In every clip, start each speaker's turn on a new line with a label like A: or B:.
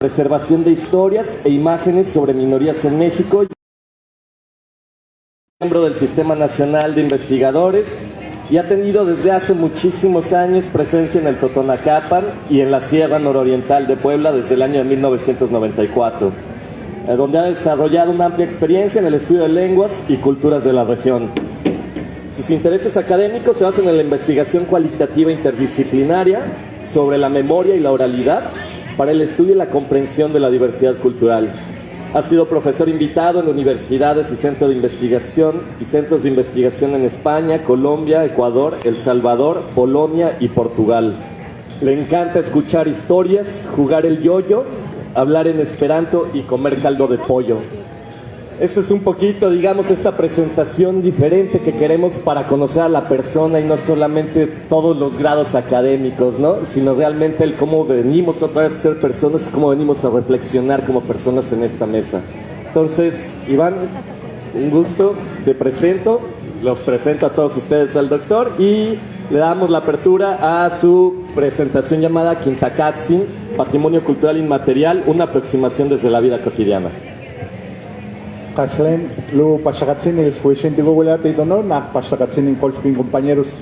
A: preservación de historias e imágenes sobre minorías en México, miembro del Sistema Nacional de Investigadores y ha tenido desde hace muchísimos años presencia en el Totonacapan y en la Sierra Nororiental de Puebla desde el año de 1994, donde ha desarrollado una amplia experiencia en el estudio de lenguas y culturas de la región. Sus intereses académicos se basan en la investigación cualitativa interdisciplinaria sobre la memoria y la oralidad para el estudio y la comprensión de la diversidad cultural. Ha sido profesor invitado en universidades y centros de investigación en España, Colombia, Ecuador, El Salvador, Polonia y Portugal. Le encanta escuchar historias, jugar el yoyo, hablar en esperanto y comer caldo de pollo. Eso es un poquito, digamos, esta presentación diferente que queremos para conocer a la persona y no solamente todos los grados académicos, ¿no? Sino realmente el cómo venimos otra vez a ser personas y cómo venimos a reflexionar como personas en esta mesa. Entonces, Iván, un gusto, los presento a todos ustedes al doctor y le damos la apertura a su presentación llamada Quintacatsin, Patrimonio Cultural Inmaterial, una aproximación desde la vida cotidiana.
B: Kaslen, lu pasagatzin el juezen digo huelate y dono, na pasagatzin en colfin compañeros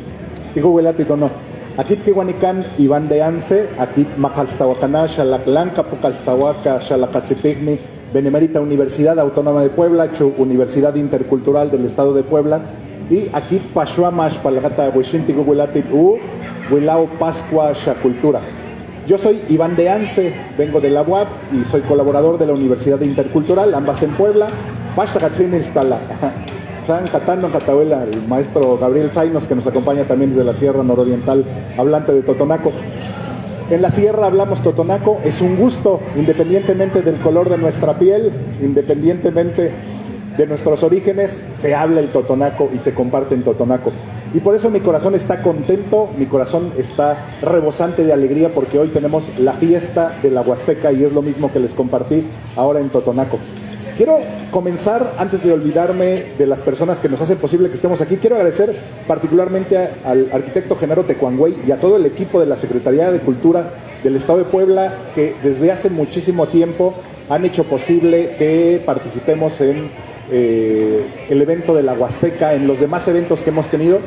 B: digo huelate y dono. Aquí que guanican Iván de Anse, aquí Macaltahuacana, Xalaclanca, Pocaltahuaca, Xalacasipigni, Benemérita Universidad Autónoma de Puebla, Universidad Intercultural del Estado de Puebla, y aquí Pashuamash, Palagata, Hueshin, digo huelate u Huelao Pascua, Xacultura. Yo soy Iván de Anse, vengo de la UAP y soy colaborador de la Universidad Intercultural, ambas en Puebla. El maestro Gabriel Zainos, que nos acompaña también desde la Sierra Nororiental, hablante de Totonaco. En la Sierra hablamos Totonaco, es un gusto, independientemente del color de nuestra piel, independientemente de nuestros orígenes, se habla el Totonaco y se comparte en Totonaco. Y por eso mi corazón está contento, mi corazón está rebosante de alegría porque hoy tenemos la fiesta de la Huasteca y es lo mismo que les compartí ahora en Totonaco. Quiero comenzar, antes de olvidarme de las personas que nos hacen posible que estemos aquí, quiero agradecer particularmente al arquitecto Genaro Tecuangüey y a todo el equipo de la Secretaría de Cultura del Estado de Puebla que desde hace muchísimo tiempo han hecho posible que participemos en el evento de la Huasteca, en los demás eventos que hemos tenido.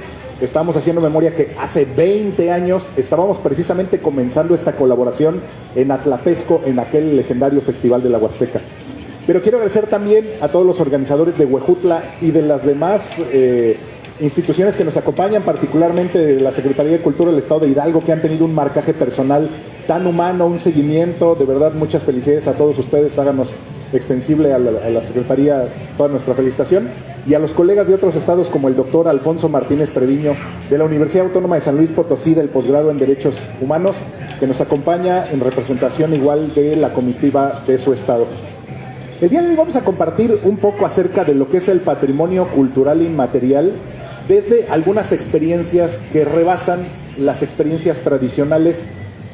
B: Estamos haciendo memoria que hace 20 años estábamos precisamente comenzando esta colaboración en Atlapesco, en aquel legendario Festival de la Huasteca. Pero quiero agradecer también a todos los organizadores de Huejutla y de las demás instituciones que nos acompañan, particularmente de la Secretaría de Cultura del Estado de Hidalgo, que han tenido un marcaje personal tan humano, un seguimiento. De verdad, muchas felicidades a todos ustedes. Háganos extensible a la Secretaría toda nuestra felicitación, y a los colegas de otros estados como el doctor Alfonso Martínez Treviño de la Universidad Autónoma de San Luis Potosí del posgrado en Derechos Humanos, que nos acompaña en representación igual de la comitiva de su estado. El día de hoy vamos a compartir un poco acerca de lo que es el patrimonio cultural inmaterial desde algunas experiencias que rebasan las experiencias tradicionales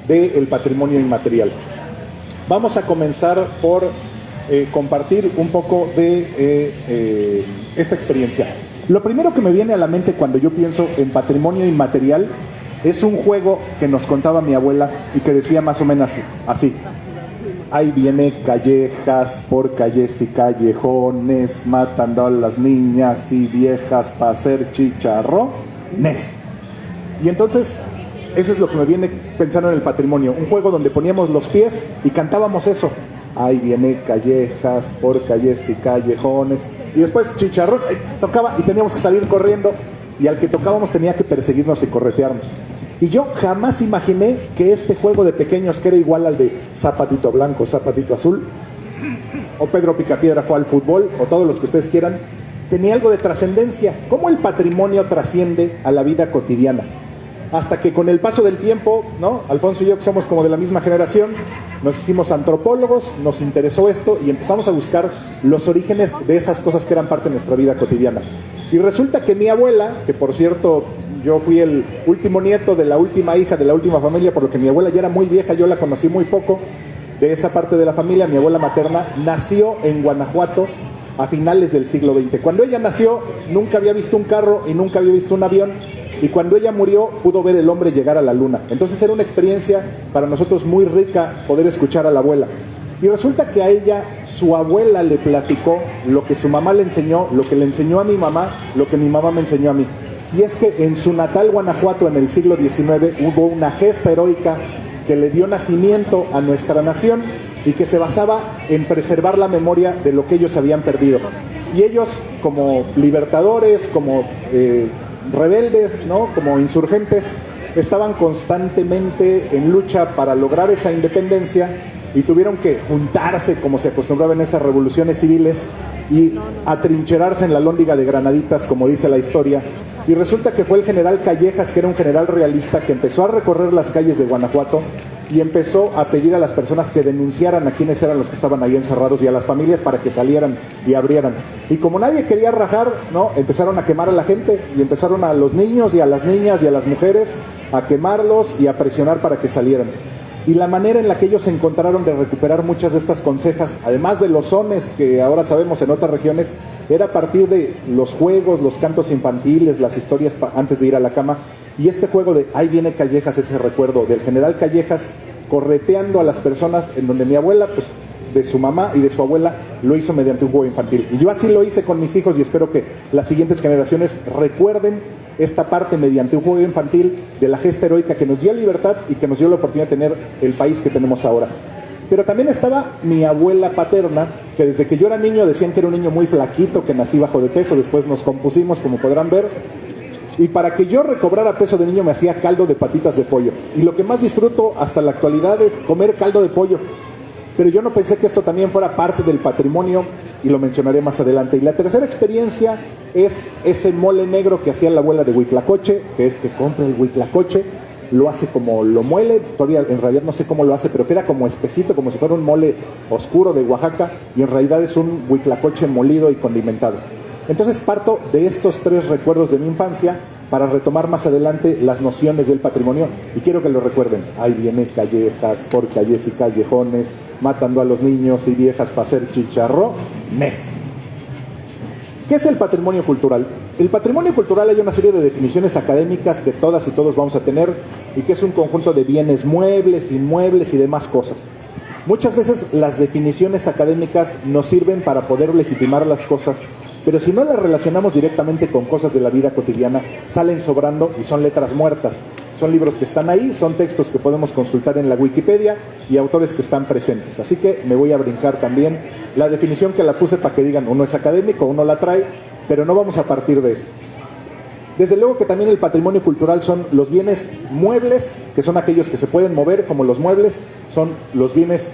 B: del patrimonio inmaterial. Vamos a comenzar por compartir un poco de esta experiencia. Lo primero que me viene a la mente cuando yo pienso en patrimonio inmaterial es un juego que nos contaba mi abuela y que decía más o menos así: ahí viene callejas por calles y callejones, matando a las niñas y viejas para hacer chicharrones. Y entonces eso es lo que me viene pensando en el patrimonio, un juego donde poníamos los pies y cantábamos eso: ahí viene callejas por calles y callejones, y después chicharrón, tocaba y teníamos que salir corriendo, y al que tocábamos tenía que perseguirnos y corretearnos. Y yo jamás imaginé que este juego de pequeños, que era igual al de Zapatito Blanco, Zapatito Azul, o Pedro Picapiedra fue al fútbol, o todos los que ustedes quieran, tenía algo de trascendencia. ¿Cómo el patrimonio trasciende a la vida cotidiana? Hasta que con el paso del tiempo, ¿no? Alfonso y yo, que somos como de la misma generación, nos hicimos antropólogos, nos interesó esto y empezamos a buscar los orígenes de esas cosas que eran parte de nuestra vida cotidiana. Y resulta que mi abuela, que por cierto yo fui el último nieto de la última hija de la última familia, por lo que mi abuela ya era muy vieja, yo la conocí muy poco de esa parte de la familia. Mi abuela materna nació en Guanajuato a finales del siglo XX. Cuando ella nació nunca había visto un carro y nunca había visto un avión, y cuando ella murió pudo ver el hombre llegar a la luna. Entonces era una experiencia para nosotros muy rica poder escuchar a la abuela. Y resulta que a ella, su abuela le platicó lo que su mamá le enseñó, lo que le enseñó a mi mamá, lo que mi mamá me enseñó a mí. Y es que en su natal Guanajuato, en el siglo XIX, hubo una gesta heroica que le dio nacimiento a nuestra nación y que se basaba en preservar la memoria de lo que ellos habían perdido. Y ellos, como libertadores, como rebeldes, ¿no?, como insurgentes, estaban constantemente en lucha para lograr esa independencia y tuvieron que juntarse, como se acostumbraba en esas revoluciones civiles, y atrincherarse en la lóndiga de Granaditas, como dice la historia. Y resulta que fue el general Callejas, que era un general realista, que empezó a recorrer las calles de Guanajuato y empezó a pedir a las personas que denunciaran a quienes eran los que estaban ahí encerrados y a las familias para que salieran y abrieran. Y como nadie quería rajar, ¿no?, empezaron a quemar a la gente y empezaron a los niños y a las niñas y a las mujeres a quemarlos y a presionar para que salieran. Y la manera en la que ellos encontraron de recuperar muchas de estas consejas, además de los sones que ahora sabemos en otras regiones, era a partir de los juegos, los cantos infantiles, las historias antes de ir a la cama. Y este juego de ahí viene Callejas, ese recuerdo del general Callejas correteando a las personas, en donde mi abuela, pues de su mamá y de su abuela, lo hizo mediante un juego infantil. Y yo así lo hice con mis hijos y espero que las siguientes generaciones recuerden esta parte mediante un juego infantil de la gesta heroica que nos dio libertad y que nos dio la oportunidad de tener el país que tenemos ahora. Pero también estaba mi abuela paterna, que desde que yo era niño decían que era un niño muy flaquito, que nací bajo de peso, después nos compusimos, como podrán ver, y para que yo recobrara peso de niño me hacía caldo de patitas de pollo. Y lo que más disfruto hasta la actualidad es comer caldo de pollo. Pero yo no pensé que esto también fuera parte del patrimonio y lo mencionaré más adelante. Y la tercera experiencia es ese mole negro que hacía la abuela de Huitlacoche, que es que compra el huitlacoche, lo hace como lo muele, todavía en realidad no sé cómo lo hace, pero queda como espesito, como si fuera un mole oscuro de Oaxaca, y en realidad es un huitlacoche molido y condimentado. Entonces parto de estos tres recuerdos de mi infancia para retomar más adelante las nociones del patrimonio, y quiero que lo recuerden. Ahí viene Callejas por calles y callejones, matando a los niños y viejas para hacer chicharrones. ¿Qué es el patrimonio cultural? El patrimonio cultural, hay una serie de definiciones académicas que todas y todos vamos a tener, y que es un conjunto de bienes muebles, inmuebles y demás cosas. Muchas veces las definiciones académicas nos sirven para poder legitimar las cosas, pero si no las relacionamos directamente con cosas de la vida cotidiana, salen sobrando y son letras muertas. Son libros que están ahí, son textos que podemos consultar en la Wikipedia y autores que están presentes. Así que me voy a brincar también la definición que la puse para que digan, uno es académico, uno la trae, pero no vamos a partir de esto. Desde luego que también el patrimonio cultural son los bienes muebles, que son aquellos que se pueden mover, como los muebles, son los bienes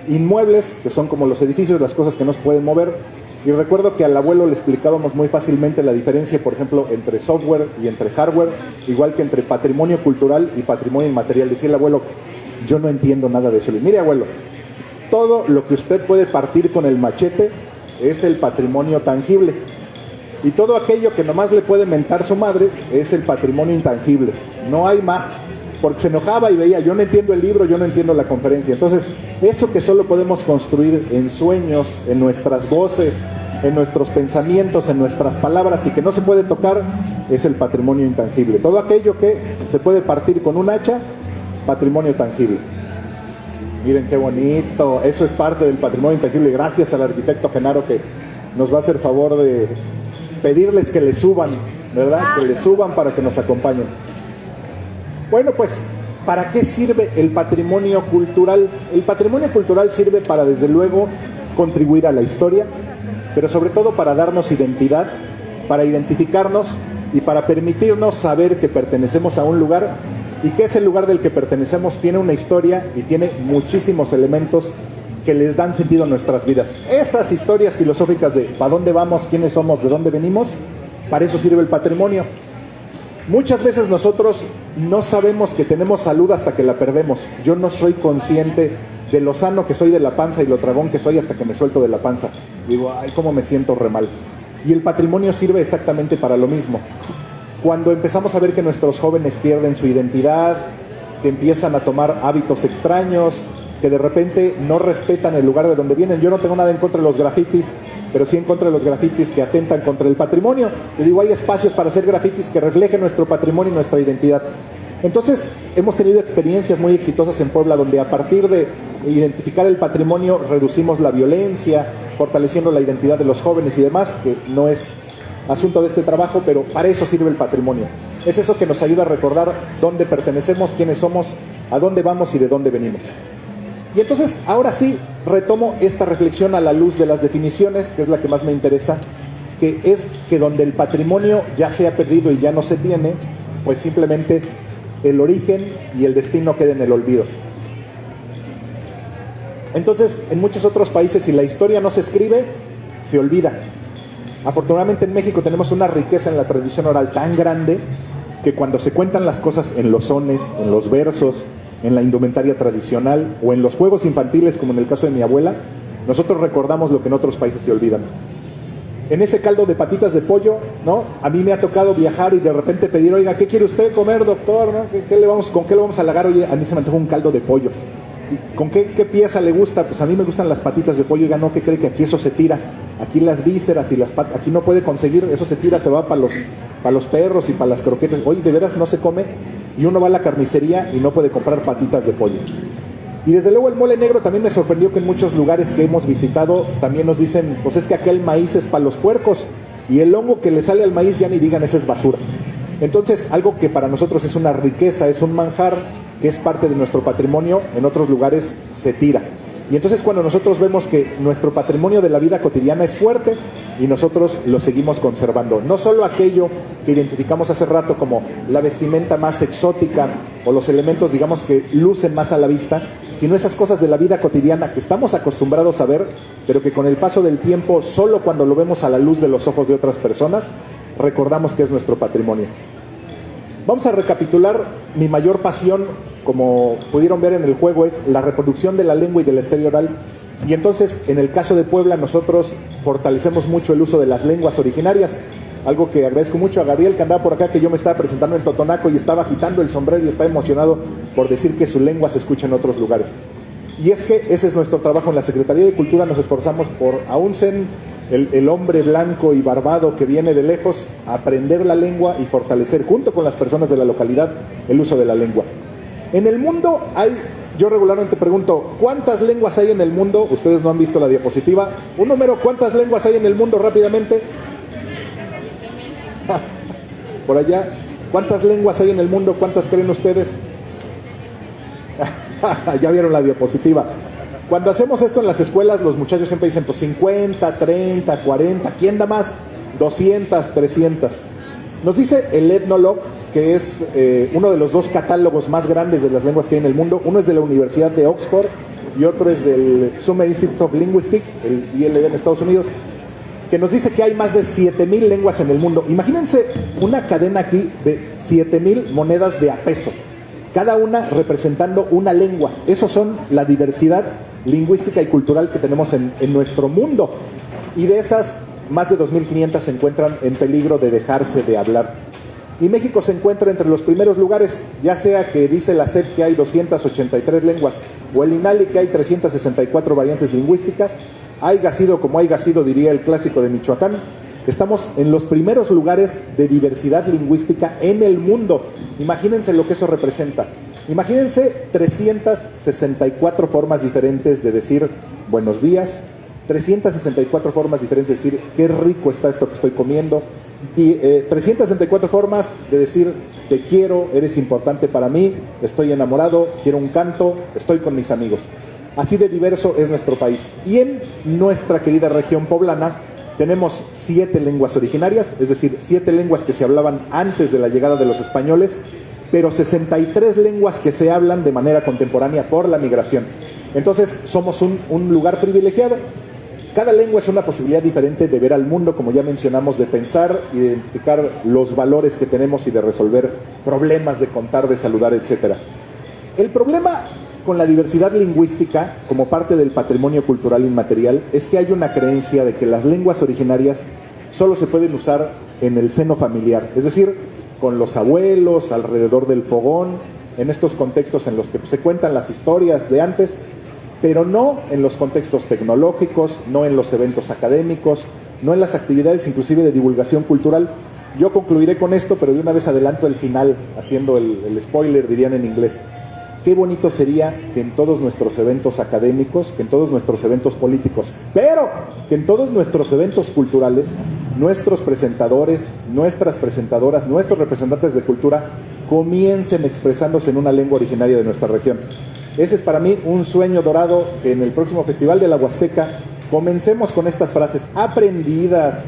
B: inmuebles, que son como los edificios, las cosas que no se pueden mover. Y recuerdo que al abuelo le explicábamos muy fácilmente la diferencia, por ejemplo, entre software y entre hardware, igual que entre patrimonio cultural y patrimonio inmaterial. Decía el abuelo, yo no entiendo nada de eso. Le, mire, abuelo, todo lo que usted puede partir con el machete es el patrimonio tangible. Y todo aquello que nomás le puede mentar su madre es el patrimonio intangible. No hay más. Porque se enojaba y veía, yo no entiendo el libro, yo no entiendo la conferencia. Entonces, eso que solo podemos construir en sueños, en nuestras voces, en nuestros pensamientos, en nuestras palabras, y que no se puede tocar, es el patrimonio intangible. Todo aquello que se puede partir con un hacha, patrimonio tangible. Miren qué bonito, eso es parte del patrimonio intangible. Gracias al arquitecto Genaro, que nos va a hacer favor de pedirles que le suban, ¿verdad? Que le suban para que nos acompañen. Bueno, pues, ¿para qué sirve el patrimonio cultural? El patrimonio cultural sirve para, desde luego, contribuir a la historia, pero sobre todo para darnos identidad, para identificarnos y para permitirnos saber que pertenecemos a un lugar, y que ese lugar del que pertenecemos tiene una historia y tiene muchísimos elementos que les dan sentido a nuestras vidas. Esas historias filosóficas de ¿para dónde vamos? ¿Quiénes somos? ¿De dónde venimos? Para eso sirve el patrimonio. Muchas veces nosotros no sabemos que tenemos salud hasta que la perdemos. Yo no soy consciente de lo sano que soy de la panza y lo tragón que soy hasta que me suelto de la panza. Digo, ay, cómo me siento re mal. Y el patrimonio sirve exactamente para lo mismo. Cuando empezamos a ver que nuestros jóvenes pierden su identidad, que empiezan a tomar hábitos extraños, que de repente no respetan el lugar de donde vienen. Yo no tengo nada en contra de los grafitis, pero sí en contra de los grafitis que atentan contra el patrimonio. Le digo, hay espacios para hacer grafitis que reflejen nuestro patrimonio y nuestra identidad. Entonces, hemos tenido experiencias muy exitosas en Puebla, donde a partir de identificar el patrimonio reducimos la violencia, fortaleciendo la identidad de los jóvenes y demás, que no es asunto de este trabajo, pero para eso sirve el patrimonio. Es eso que nos ayuda a recordar dónde pertenecemos, quiénes somos, a dónde vamos y de dónde venimos. Y entonces, ahora sí, retomo esta reflexión a la luz de las definiciones, que es la que más me interesa, que es que donde el patrimonio ya se ha perdido y ya no se tiene, pues simplemente el origen y el destino queda en el olvido. Entonces, en muchos otros países, si la historia no se escribe, se olvida. Afortunadamente en México tenemos una riqueza en la tradición oral tan grande que cuando se cuentan las cosas en los sones, en los versos, en la indumentaria tradicional o en los juegos infantiles, como en el caso de mi abuela, nosotros recordamos lo que en otros países se olvidan. En ese caldo de patitas de pollo, ¿no? A mí me ha tocado viajar y de repente pedir, oiga, ¿qué quiere usted comer, doctor? ¿No? ¿Con qué le vamos a halagar? Oye, a mí se me antoja un caldo de pollo. ¿Y con qué pieza le gusta? Pues a mí me gustan las patitas de pollo. Oiga, no, ¿qué cree? Que aquí eso se tira. Aquí las vísceras y las patas, aquí no puede conseguir, eso se tira, se va para los perros y para las croquetas. Oye, de veras no se come. Y uno va a la carnicería y no puede comprar patitas de pollo. Y desde luego el mole negro también me sorprendió que en muchos lugares que hemos visitado también nos dicen, pues es que aquel maíz es para los puercos y el hongo que le sale al maíz ya ni digan, esa es basura. Entonces, algo que para nosotros es una riqueza, es un manjar, que es parte de nuestro patrimonio, en otros lugares se tira. Y entonces cuando nosotros vemos que nuestro patrimonio de la vida cotidiana es fuerte y nosotros lo seguimos conservando, no solo aquello que identificamos hace rato como la vestimenta más exótica o los elementos, digamos, que lucen más a la vista, sino esas cosas de la vida cotidiana que estamos acostumbrados a ver, pero que con el paso del tiempo, solo cuando lo vemos a la luz de los ojos de otras personas, recordamos que es nuestro patrimonio. Vamos a recapitular. Mi mayor pasión, como pudieron ver en el juego, es la reproducción de la lengua y de la historia oral. Y entonces, en el caso de Puebla, nosotros fortalecemos mucho el uso de las lenguas originarias. Algo que agradezco mucho a Gabriel, que andaba por acá, que yo me estaba presentando en Totonaco y estaba agitando el sombrero y estaba emocionado por decir que su lengua se escucha en otros lugares. Y es que ese es nuestro trabajo en la Secretaría de Cultura. Nos esforzamos por, aún sen el hombre blanco y barbado que viene de lejos, aprender la lengua y fortalecer, junto con las personas de la localidad, el uso de la lengua. En el mundo hay, yo regularmente pregunto, ¿cuántas lenguas hay en el mundo? Ustedes no han visto la diapositiva. Un número, ¿cuántas lenguas hay en el mundo rápidamente? Por allá, ¿cuántas lenguas hay en el mundo? ¿Cuántas creen ustedes? Ya vieron la diapositiva. Cuando hacemos esto en las escuelas, los muchachos siempre dicen, pues 50, 30, 40, ¿quién da más? 200, 300. Nos dice el Ethnologue, que es uno de los dos catálogos más grandes de las lenguas que hay en el mundo. Uno es de la Universidad de Oxford y otro es del Summer Institute of Linguistics, el ILB en Estados Unidos, que nos dice que hay más de 7,000 lenguas en el mundo. Imagínense una cadena aquí de 7,000 monedas de a peso, cada una representando una lengua. Esos son la diversidad lingüística y cultural que tenemos en nuestro mundo. Y de esas, más de 2,500 se encuentran en peligro de dejarse de hablar. Y México se encuentra entre los primeros lugares, ya sea que dice la SEP que hay 283 lenguas, o el INALI que hay 364 variantes lingüísticas. Haiga sido como haiga sido, diría el clásico de Michoacán, estamos en los primeros lugares de diversidad lingüística en el mundo. Imagínense lo que eso representa. Imagínense 364 formas diferentes de decir buenos días, 364 formas diferentes de decir qué rico está esto que estoy comiendo, 364 formas de decir te quiero, eres importante para mí, estoy enamorado, quiero un canto, estoy con mis amigos. Así de diverso es nuestro país. Y en nuestra querida región poblana tenemos 7 lenguas originarias, es decir, 7 lenguas que se hablaban antes de la llegada de los españoles, pero 63 lenguas que se hablan de manera contemporánea por la migración. Entonces somos un lugar privilegiado. Cada lengua es una posibilidad diferente de ver al mundo, como ya mencionamos, de pensar y de identificar los valores que tenemos y de resolver problemas, de contar, de saludar, etc. El problema con la diversidad lingüística como parte del patrimonio cultural inmaterial es que hay una creencia de que las lenguas originarias solo se pueden usar en el seno familiar, es decir, con los abuelos, alrededor del fogón, en estos contextos en los que se cuentan las historias de antes, pero no en los contextos tecnológicos, no en los eventos académicos, no en las actividades inclusive de divulgación cultural. Yo concluiré con esto, pero de una vez adelanto el final, haciendo el spoiler, dirían en inglés. qué bonito sería que en todos nuestros eventos académicos, que en todos nuestros eventos políticos, pero que en todos nuestros eventos culturales, nuestros presentadores, nuestras presentadoras, nuestros representantes de cultura comiencen expresándose en una lengua originaria de nuestra región. Ese es para mí un sueño dorado, que en el próximo Festival de la Huasteca comencemos con estas frases aprendidas.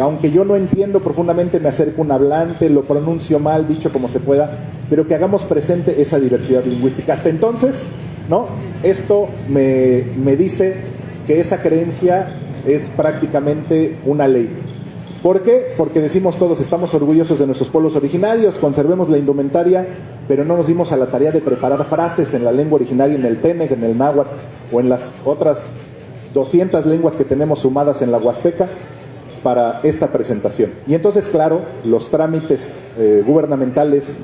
B: Aunque yo no entiendo profundamente, me acerco a un hablante, lo pronuncio mal, dicho como se pueda, pero que hagamos presente esa diversidad lingüística. Hasta entonces, ¿no? Esto me dice que esa creencia es prácticamente una ley. ¿Por qué? Porque decimos todos, estamos orgullosos de nuestros pueblos originarios, conservemos la indumentaria, pero no nos dimos a la tarea de preparar frases en la lengua originaria, en el Tenec, en el náhuatl o en las otras 200 lenguas que tenemos sumadas en la Huasteca para esta presentación. Y entonces, claro, los trámites gubernamentales,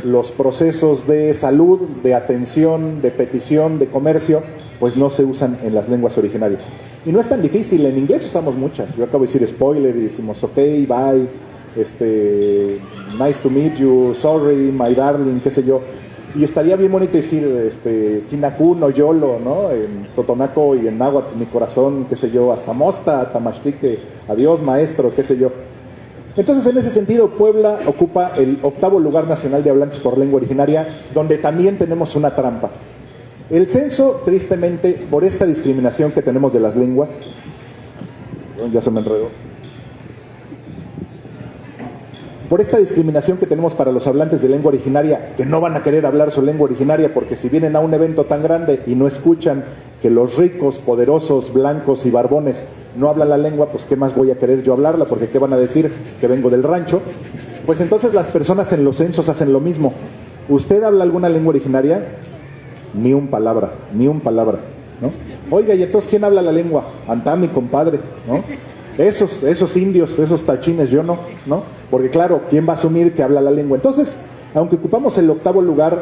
B: los procesos de salud, de atención, de petición, de comercio, pues no se usan en las lenguas originarias. Y no es tan difícil, en inglés usamos muchas. Yo acabo de decir spoiler y decimos ok, bye, nice to meet you, sorry, my darling, qué sé yo. Y estaría bien bonito decir Kinakun o Yolo, ¿no? En totonaco y en náhuatl, mi corazón, qué sé yo, hasta Mosta, Tamashtique, adiós maestro, qué sé yo. Entonces, en ese sentido, Puebla ocupa el 8º lugar nacional de hablantes por lengua originaria, donde también tenemos una trampa. El censo, tristemente, por esta discriminación que tenemos de las lenguas, ya se me enredó. Por esta discriminación que tenemos para los hablantes de lengua originaria, que no van a querer hablar su lengua originaria, porque si vienen a un evento tan grande y no escuchan que los ricos, poderosos, blancos y barbones no hablan la lengua, pues qué más voy a querer yo hablarla, porque qué van a decir, que vengo del rancho. Pues entonces las personas en los censos hacen lo mismo. ¿Usted habla alguna lengua originaria? Ni un palabra, ¿no? Oiga, y entonces ¿quién habla la lengua? Antá, mi compadre, ¿no? Esos indios, esos tachines, yo no, ¿no? Porque claro, ¿quién va a asumir que habla la lengua? Entonces, aunque ocupamos el 8º lugar,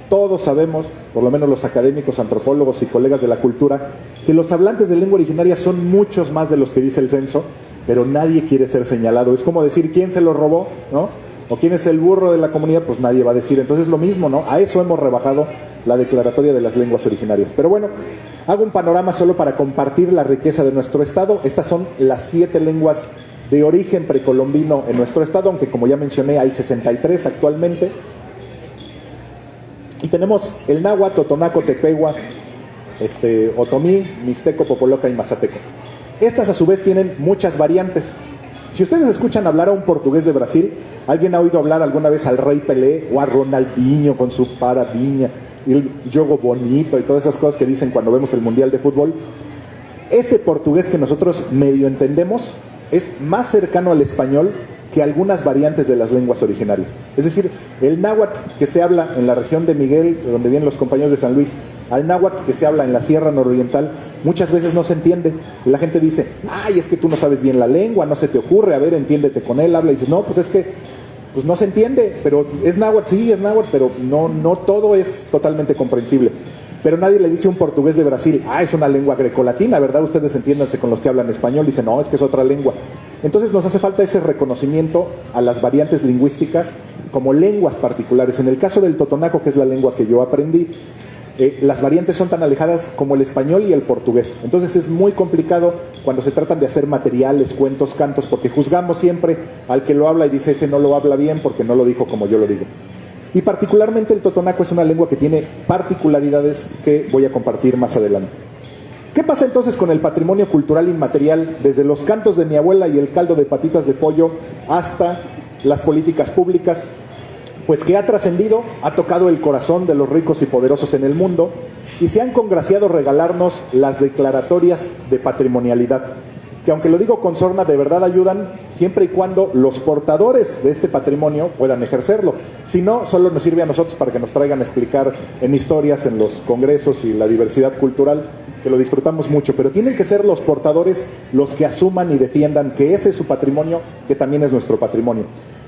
B: todos sabemos, por lo menos los académicos, antropólogos y colegas de la cultura, que los hablantes de lengua originaria son muchos más de los que dice el censo, pero nadie quiere ser señalado. Es como decir, ¿quién se lo robó?, ¿no? O quién es el burro de la comunidad, pues nadie va a decir. Entonces lo mismo, ¿no? A eso hemos rebajado la declaratoria de las lenguas originarias. Pero bueno, hago un panorama solo para compartir la riqueza de nuestro estado. Estas son las 7 lenguas de origen precolombino en nuestro estado, aunque como ya mencioné hay 63 actualmente. Y tenemos el náhuatl, totonaco, tepehua, otomí, mixteco, popoloca y mazateco. Estas a su vez tienen muchas variantes. Si ustedes escuchan hablar a un portugués de Brasil, ¿alguien ha oído hablar alguna vez al Rey Pelé o a Ronaldinho con su paraviña y el jogo bonito y todas esas cosas que dicen cuando vemos el Mundial de Fútbol? Ese portugués que nosotros medio entendemos es más cercano al español que algunas variantes de las lenguas originarias. Es decir, el náhuatl que se habla en la región de Miguel, donde vienen los compañeros de San Luis, al náhuatl que se habla en la Sierra Nororiental, muchas veces no se entiende. La gente dice, ay, es que tú no sabes bien la lengua, no se te ocurre, a ver, entiéndete con él, habla. Y dices, no, pues es que pues no se entiende, pero es náhuatl, sí, es náhuatl, pero no todo es totalmente comprensible. Pero nadie le dice a un portugués de Brasil, es una lengua grecolatina, ¿verdad? Ustedes entiéndanse con los que hablan español. Dicen, no, es que es otra lengua. Entonces nos hace falta ese reconocimiento a las variantes lingüísticas como lenguas particulares. En el caso del totonaco, que es la lengua que yo aprendí, las variantes son tan alejadas como el español y el portugués. Entonces es muy complicado cuando se tratan de hacer materiales, cuentos, cantos, porque juzgamos siempre al que lo habla y dice, ese no lo habla bien porque no lo dijo como yo lo digo. Y particularmente el totonaco es una lengua que tiene particularidades que voy a compartir más adelante. ¿Qué pasa entonces con el patrimonio cultural inmaterial, desde los cantos de mi abuela y el caldo de patitas de pollo hasta las políticas públicas? Pues que ha trascendido, ha tocado el corazón de los ricos y poderosos en el mundo y se han congraciado regalarnos las declaratorias de patrimonialidad, que aunque lo digo con sorna, de verdad ayudan siempre y cuando los portadores de este patrimonio puedan ejercerlo. Si no, solo nos sirve a nosotros para que nos traigan a explicar en historias, en los congresos y la diversidad cultural, que lo disfrutamos mucho, pero tienen que ser los portadores los que asuman y defiendan que ese es su patrimonio, que también es nuestro patrimonio.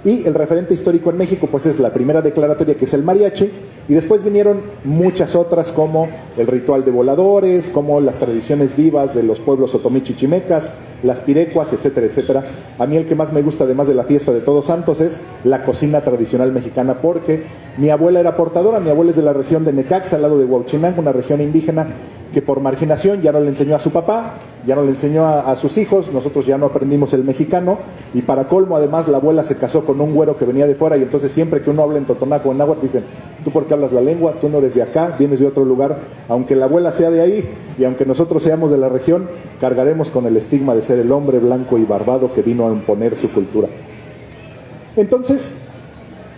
B: Y el referente histórico en México, pues es la primera declaratoria, que es el mariachi, y después vinieron muchas otras, como el ritual de voladores, como las tradiciones vivas de los pueblos otomí chichimecas, las pirecuas, etcétera, etcétera. A mí el que más me gusta, además de la fiesta de Todos Santos, es la cocina tradicional mexicana, porque mi abuela era portadora. Mi abuela es de la región de Necaxa, al lado de Huauchinango, una región indígena que por marginación ya no le enseñó a su papá, ya no le enseñó a sus hijos. Nosotros ya no aprendimos el mexicano, y para colmo, además, la abuela se casó con un güero que venía de fuera, y entonces siempre que uno habla en totonaco o en náhuatl dicen: ¿tú por qué hablas la lengua? Tú no eres de acá, vienes de otro lugar. Aunque la abuela sea de ahí y aunque nosotros seamos de la región, cargaremos con el estigma de ser el hombre blanco y barbado que vino a imponer su cultura. Entonces,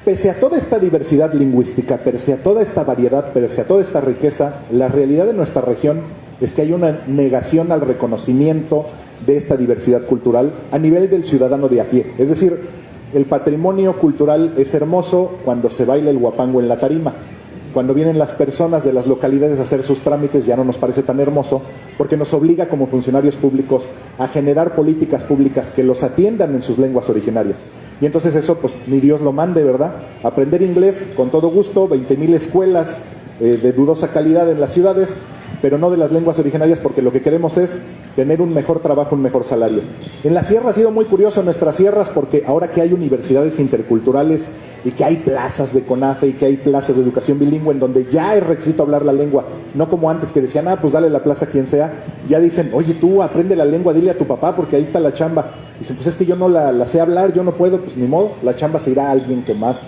B: pese a toda esta diversidad lingüística, pese a toda esta variedad, pese a toda esta riqueza, la realidad de nuestra región es que hay una negación al reconocimiento de esta diversidad cultural a nivel del ciudadano de a pie. Es decir, el patrimonio cultural es hermoso cuando se baila el huapango en la tarima. Cuando vienen las personas de las localidades a hacer sus trámites ya no nos parece tan hermoso, porque nos obliga como funcionarios públicos a generar políticas públicas que los atiendan en sus lenguas originarias. Y entonces eso, pues ni Dios lo mande, ¿verdad? Aprender inglés con todo gusto, 20,000 escuelas de dudosa calidad en las ciudades, pero no de las lenguas originarias, porque lo que queremos es tener un mejor trabajo, un mejor salario. En la sierra ha sido muy curioso, en nuestras sierras, porque ahora que hay universidades interculturales y que hay plazas de CONAFE y que hay plazas de educación bilingüe en donde ya es requisito hablar la lengua, no como antes que decían: pues dale la plaza a quien sea. Ya dicen: oye, tú aprende la lengua, dile a tu papá porque ahí está la chamba. Dicen: pues es que yo no la sé hablar, yo no puedo. Pues ni modo, la chamba se irá a alguien que más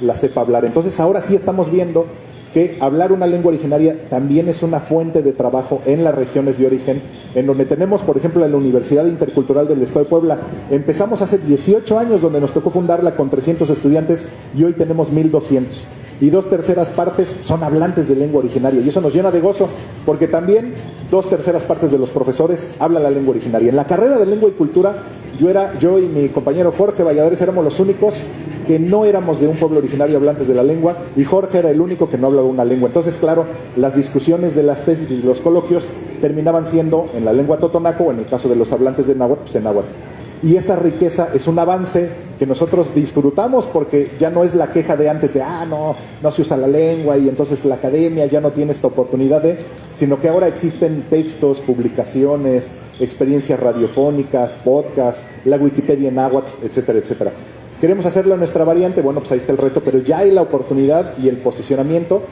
B: la sepa hablar. Entonces ahora sí estamos viendo que hablar una lengua originaria también es una fuente de trabajo en las regiones de origen, en donde tenemos, por ejemplo, en la Universidad Intercultural del Estado de Puebla. Empezamos hace 18 años, donde nos tocó fundarla con 300 estudiantes, y hoy tenemos 1,200. Y 2/3 partes son hablantes de lengua originaria, y eso nos llena de gozo, porque también 2/3 partes de los profesores hablan la lengua originaria. En la carrera de Lengua y Cultura, yo y mi compañero Jorge Valladares éramos los únicos que no éramos de un pueblo originario hablantes de la lengua, y Jorge era el único que no hablaba una lengua. Entonces, claro, las discusiones de las tesis y los coloquios terminaban siendo en la lengua totonaco, o en el caso de los hablantes de náhuatl, pues en náhuatl. Y esa riqueza es un avance que nosotros disfrutamos, porque ya no es la queja de antes de: no se usa la lengua y entonces la academia ya no tiene esta oportunidad de, sino que ahora existen textos, publicaciones, experiencias radiofónicas, podcasts, la Wikipedia en náhuatl, etcétera, etcétera. Queremos hacerlo en nuestra variante. Bueno, pues ahí está el reto, pero ya hay la oportunidad y el posicionamiento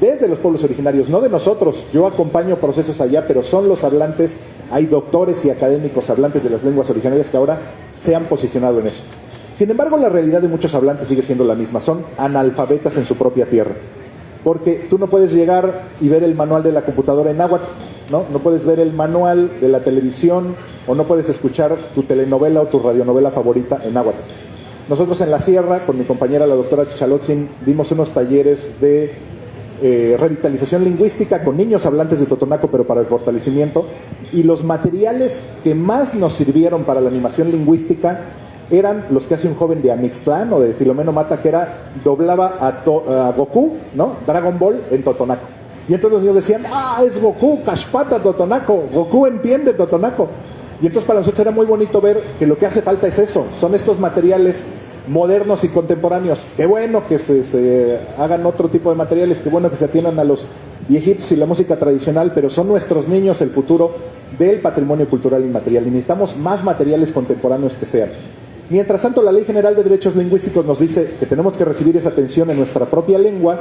B: desde los pueblos originarios, no de nosotros. Yo acompaño procesos allá, pero son los hablantes, hay doctores y académicos hablantes de las lenguas originarias que ahora se han posicionado en eso. Sin embargo, la realidad de muchos hablantes sigue siendo la misma: son analfabetas en su propia tierra, porque tú no puedes llegar y ver el manual de la computadora en náhuatl, no puedes ver el manual de la televisión, o no puedes escuchar tu telenovela o tu radionovela favorita en náhuatl. Nosotros en la sierra, con mi compañera la doctora Chichalotzin, dimos unos talleres de revitalización lingüística con niños hablantes de totonaco, pero para el fortalecimiento, y los materiales que más nos sirvieron para la animación lingüística eran los que hace un joven de Amixtlán o de Filomeno Mata, que doblaba a Goku, Dragon Ball en totonaco. Y entonces los niños decían: es Goku, Kashpata totonaco, Goku entiende totonaco. Y entonces para nosotros era muy bonito ver que lo que hace falta es eso, son estos materiales modernos y contemporáneos. Qué bueno que se hagan otro tipo de materiales, qué bueno que se atiendan a los viejitos y la música tradicional, pero son nuestros niños el futuro del patrimonio cultural inmaterial, y necesitamos más materiales contemporáneos que sean. Mientras tanto, la Ley General de Derechos Lingüísticos nos dice que tenemos que recibir esa atención en nuestra propia lengua,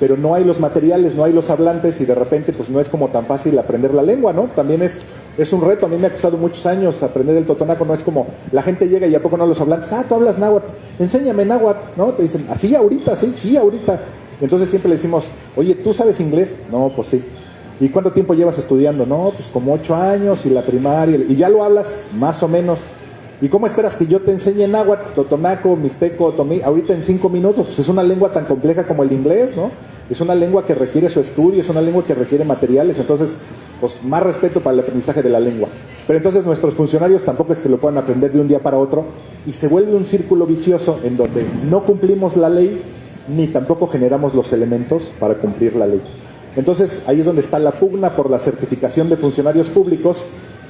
B: pero no hay los materiales, no hay los hablantes, y de repente pues no es como tan fácil aprender la lengua, ¿no? También es un reto. A mí me ha costado muchos años aprender el totonaco. No es como la gente llega y a poco no los hablantes: tú hablas náhuatl, enséñame náhuatl, ¿no? Te dicen: así ahorita, sí, ahorita. Entonces siempre le decimos: oye, ¿tú sabes inglés? No, pues sí. ¿Y cuánto tiempo llevas estudiando? No, pues como 8 años, y la primaria, y ya lo hablas más o menos. ¿Y cómo esperas que yo te enseñe náhuatl, totonaco, mixteco, otomí ahorita en 5 minutos? Pues es una lengua tan compleja como el inglés, ¿no? Es una lengua que requiere su estudio, es una lengua que requiere materiales. Entonces, pues más respeto para el aprendizaje de la lengua. Pero entonces nuestros funcionarios tampoco es que lo puedan aprender de un día para otro, y se vuelve un círculo vicioso en donde no cumplimos la ley, ni tampoco generamos los elementos para cumplir la ley. Entonces ahí es donde está la pugna por la certificación de funcionarios públicos,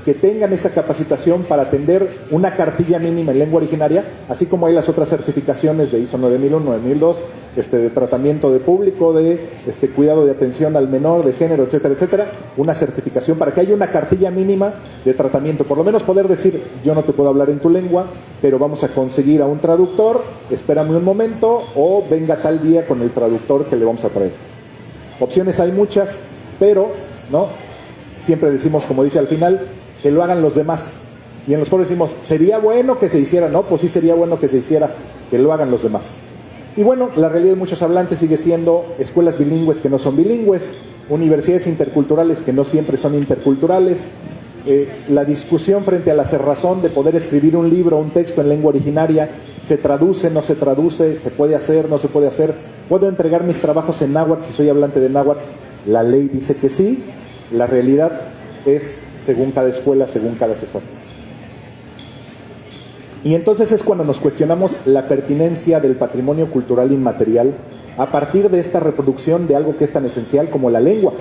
B: que tengan esa capacitación para atender una cartilla mínima en lengua originaria, así como hay las otras certificaciones de ISO 9001, 9002, de tratamiento de público, de cuidado de atención al menor, de género, etcétera, etcétera, una certificación para que haya una cartilla mínima de tratamiento, por lo menos poder decir, yo no te puedo hablar en tu lengua, pero vamos a conseguir a un traductor, espérame un momento, o venga tal día con el traductor que le vamos a traer. Opciones hay muchas, pero, ¿no? Siempre decimos, como dice al final, que lo hagan los demás. Y en los foros decimos, ¿sería bueno que se hiciera? No, pues sí sería bueno que se hiciera, que lo hagan los demás. Y bueno, la realidad de muchos hablantes sigue siendo escuelas bilingües que no son bilingües, universidades interculturales que no siempre son interculturales, la discusión frente a la cerrazón de poder escribir un libro, un texto en lengua originaria, se traduce, no se traduce, se puede hacer, no se puede hacer, puedo entregar mis trabajos en náhuatl si soy hablante de náhuatl, la ley dice que sí, la realidad es según cada escuela, según cada asesor. Y entonces es cuando nos cuestionamos la pertinencia del patrimonio cultural inmaterial a partir de esta reproducción de algo que es tan esencial como la lengua.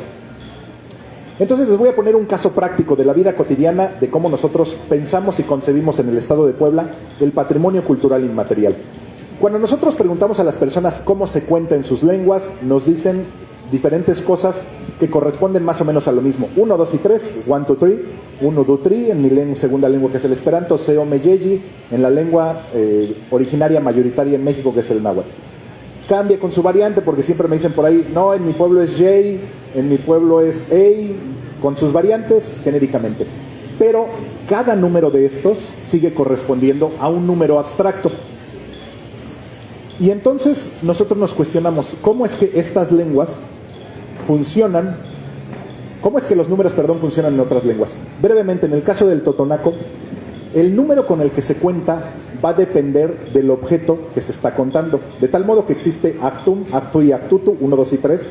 B: Entonces les voy a poner un caso práctico de la vida cotidiana de cómo nosotros pensamos y concebimos en el estado de Puebla el patrimonio cultural inmaterial. Cuando nosotros preguntamos a las personas cómo se cuenta en sus lenguas, nos dicen diferentes cosas que corresponden más o menos a lo mismo. 1, 2 y 3, 1, 2, 3, 1, 2, 3, en mi segunda lengua que es el esperanto, seo meyeyi, en la lengua originaria mayoritaria en México que es el náhuatl. Cambia con su variante porque siempre me dicen por ahí, no, en mi pueblo es yey, en mi pueblo es ey, con sus variantes genéricamente. Pero cada número de estos sigue correspondiendo a un número abstracto. Y entonces nosotros nos cuestionamos, ¿cómo es que estas lenguas funcionan? ¿Cómo es que los números, funcionan en otras lenguas? Brevemente, en el caso del totonaco, el número con el que se cuenta va a depender del objeto que se está contando, de tal modo que existe actum, actu y actutu, 1, 2 y 3,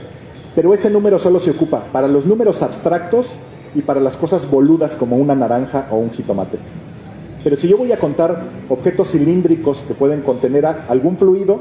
B: pero ese número solo se ocupa para los números abstractos y para las cosas boludas como una naranja o un jitomate. Pero si yo voy a contar objetos cilíndricos que pueden contener algún fluido,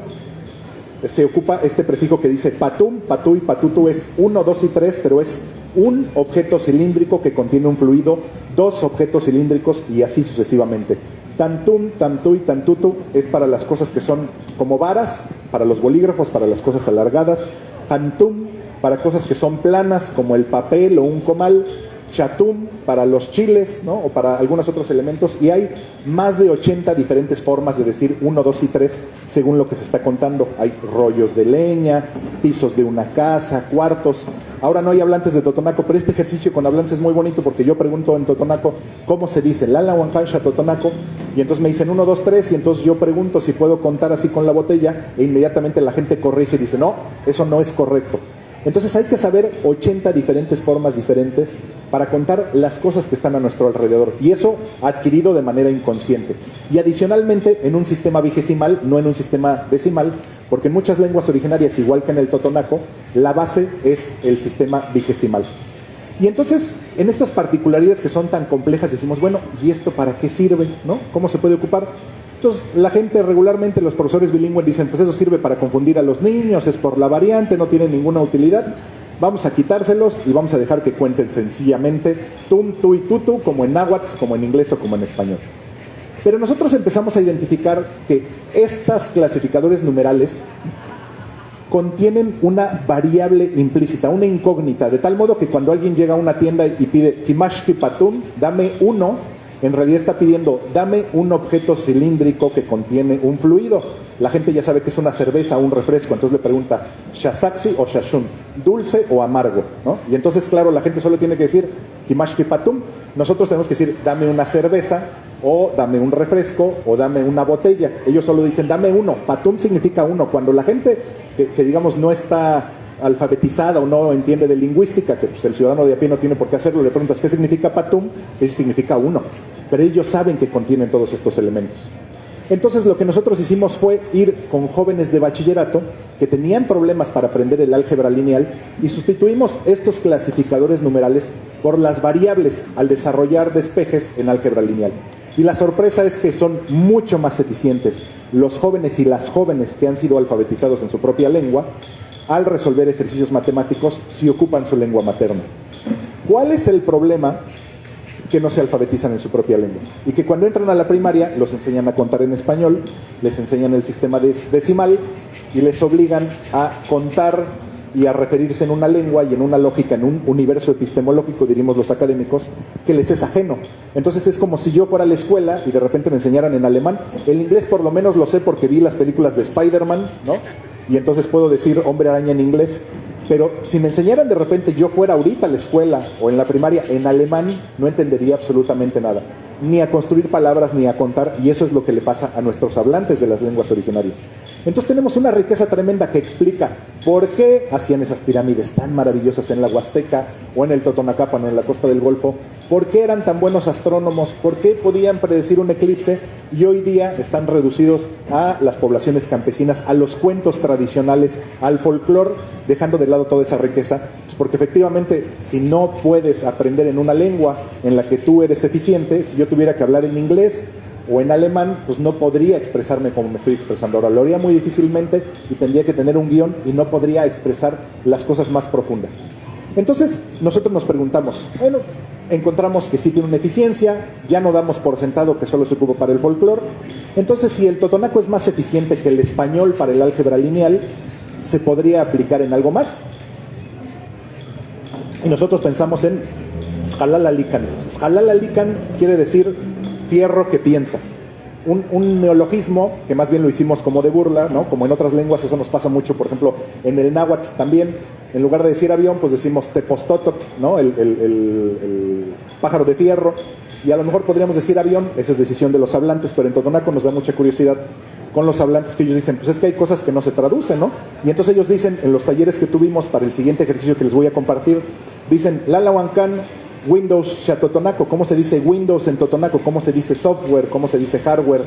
B: se ocupa este prefijo que dice patum, patú y patutu, es 1, 2 y 3, pero es un objeto cilíndrico que contiene un fluido, 2 objetos cilíndricos y así sucesivamente. Tantum, tantu y tantutu es para las cosas que son como varas, para los bolígrafos, para las cosas alargadas. Tantum para cosas que son planas como el papel o un comal. Chatum para los chiles, ¿no? O para algunos otros elementos, y hay más de 80 diferentes formas de decir 1, 2 y 3 según lo que se está contando. Hay rollos de leña, pisos de una casa, cuartos. Ahora no hay hablantes de totonaco, pero este ejercicio con hablantes es muy bonito porque yo pregunto en totonaco cómo se dice Lala Huancansha totonaco, y entonces me dicen 1, 2, 3, y entonces yo pregunto si puedo contar así con la botella, e inmediatamente la gente corrige y dice no, eso no es correcto. Entonces hay que saber 80 diferentes formas diferentes para contar las cosas que están a nuestro alrededor. Y eso adquirido de manera inconsciente. Y adicionalmente en un sistema vigesimal, no en un sistema decimal, porque en muchas lenguas originarias, igual que en el totonaco, la base es el sistema vigesimal. Y entonces, en estas particularidades que son tan complejas, decimos, bueno, ¿y esto para qué sirve? ¿No? ¿Cómo se puede ocupar? Entonces, la gente regularmente, los profesores bilingües dicen, pues eso sirve para confundir a los niños, es por la variante, no tiene ninguna utilidad. Vamos a quitárselos y vamos a dejar que cuenten sencillamente tum, tu y tutu, como en náhuatl, como en inglés o como en español. Pero nosotros empezamos a identificar que estas clasificadores numerales contienen una variable implícita, una incógnita, de tal modo que cuando alguien llega a una tienda y pide Kimashki Patum, dame uno, en realidad está pidiendo, dame un objeto cilíndrico que contiene un fluido. La gente ya sabe que es una cerveza o un refresco, entonces le pregunta, ¿shasaxi o shashun? ¿Dulce o amargo? ¿No? Y entonces, claro, la gente solo tiene que decir, Kimashki Patum. Nosotros tenemos que decir, dame una cerveza, o dame un refresco, o dame una botella. Ellos solo dicen, dame uno. Patum significa uno. Cuando la gente que digamos no está alfabetizada o no entiende de lingüística, que pues, el ciudadano de a pie no tiene por qué hacerlo, le preguntas ¿qué significa patum? Eso significa uno, pero ellos saben que contienen todos estos elementos. Entonces lo que nosotros hicimos fue ir con jóvenes de bachillerato que tenían problemas para aprender el álgebra lineal y sustituimos estos clasificadores numerales por las variables al desarrollar despejes en álgebra lineal. Y la sorpresa es que son mucho más eficientes los jóvenes y las jóvenes que han sido alfabetizados en su propia lengua al resolver ejercicios matemáticos si ocupan su lengua materna. ¿Cuál es el problema que no se alfabetizan en su propia lengua. Y que cuando entran a la primaria los enseñan a contar en español, les enseñan el sistema decimal y les obligan a contar y a referirse en una lengua y en una lógica, en un universo epistemológico, diríamos los académicos, que les es ajeno. Entonces es como si yo fuera a la escuela y de repente me enseñaran en alemán. El inglés por lo menos lo sé porque vi las películas de Spider-Man, ¿no? Y entonces puedo decir hombre araña en inglés. Pero si me enseñaran de repente, yo fuera ahorita a la escuela o en la primaria en alemán, no entendería absolutamente nada. Ni a construir palabras, ni a contar, y eso es lo que le pasa a nuestros hablantes de las lenguas originarias. Entonces tenemos una riqueza tremenda que explica por qué hacían esas pirámides tan maravillosas en la Huasteca o en el Totonacapan o en la costa del Golfo, por qué eran tan buenos astrónomos, por qué podían predecir un eclipse y hoy día están reducidos a las poblaciones campesinas, a los cuentos tradicionales, al folclore, dejando de lado toda esa riqueza, pues porque efectivamente si no puedes aprender en una lengua en la que tú eres eficiente, si yo tuviera que hablar en inglés o en alemán, pues no podría expresarme como me estoy expresando ahora. Lo haría muy difícilmente y tendría que tener un guión y no podría expresar las cosas más profundas. Entonces, nosotros nos preguntamos, bueno, encontramos que sí tiene una eficiencia, ya no damos por sentado que solo se ocupa para el folclore. Entonces, si el totonaco es más eficiente que el español para el álgebra lineal, ¿se podría aplicar en algo más? Y nosotros pensamos en Xalalalican. Xalalalican quiere decir fierro que piensa. Un neologismo que más bien lo hicimos como de burla, ¿no? Como en otras lenguas eso nos pasa mucho, por ejemplo, en el náhuatl también, en lugar de decir avión, pues decimos tepostotoc, ¿no? El pájaro de fierro, y a lo mejor podríamos decir avión, esa es decisión de los hablantes, pero en totonaco nos da mucha curiosidad con los hablantes que ellos dicen, pues es que hay cosas que no se traducen, ¿no? Y entonces ellos dicen, en los talleres que tuvimos para el siguiente ejercicio que les voy a compartir, dicen, Lalahuancán, Windows Chatotonaco, ¿cómo se dice Windows en totonaco? ¿Cómo se dice software? ¿Cómo se dice hardware?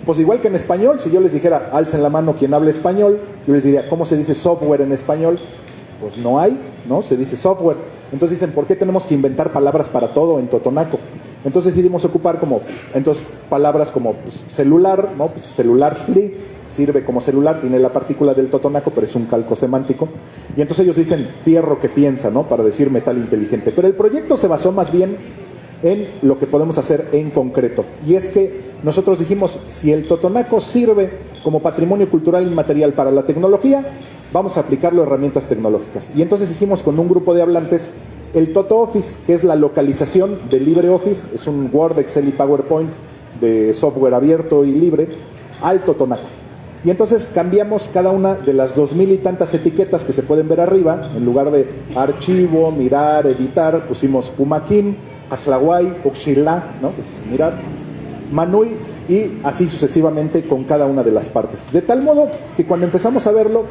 B: Pues igual que en español, si yo les dijera, alcen la mano quien hable español, yo les diría, ¿cómo se dice software en español? Pues no hay, ¿no? Se dice software. Entonces dicen, ¿por qué tenemos que inventar palabras para todo en totonaco? Entonces decidimos ocupar palabras como pues, celular, ¿no? Pues celular sirve como celular, tiene la partícula del totonaco, pero es un calco semántico. Y entonces ellos dicen fierro que piensa, ¿no? Para decir metal inteligente. Pero el proyecto se basó más bien en lo que podemos hacer en concreto. Y es que nosotros dijimos, si el totonaco sirve como patrimonio cultural inmaterial para la tecnología, vamos a aplicarlo a herramientas tecnológicas. Y entonces hicimos con un grupo de hablantes el TotoOffice, que es la localización de LibreOffice, es un Word, Excel y PowerPoint de software abierto y libre, al totonaco. Y entonces cambiamos cada una de las 2000 y tantas etiquetas que se pueden ver arriba. En lugar de archivo, mirar, editar, pusimos Pumaquín, Axlahuay, Oxilá, ¿no? Pues mirar, Manui, y así sucesivamente con cada una de las partes. De tal modo que cuando empezamos a verlo,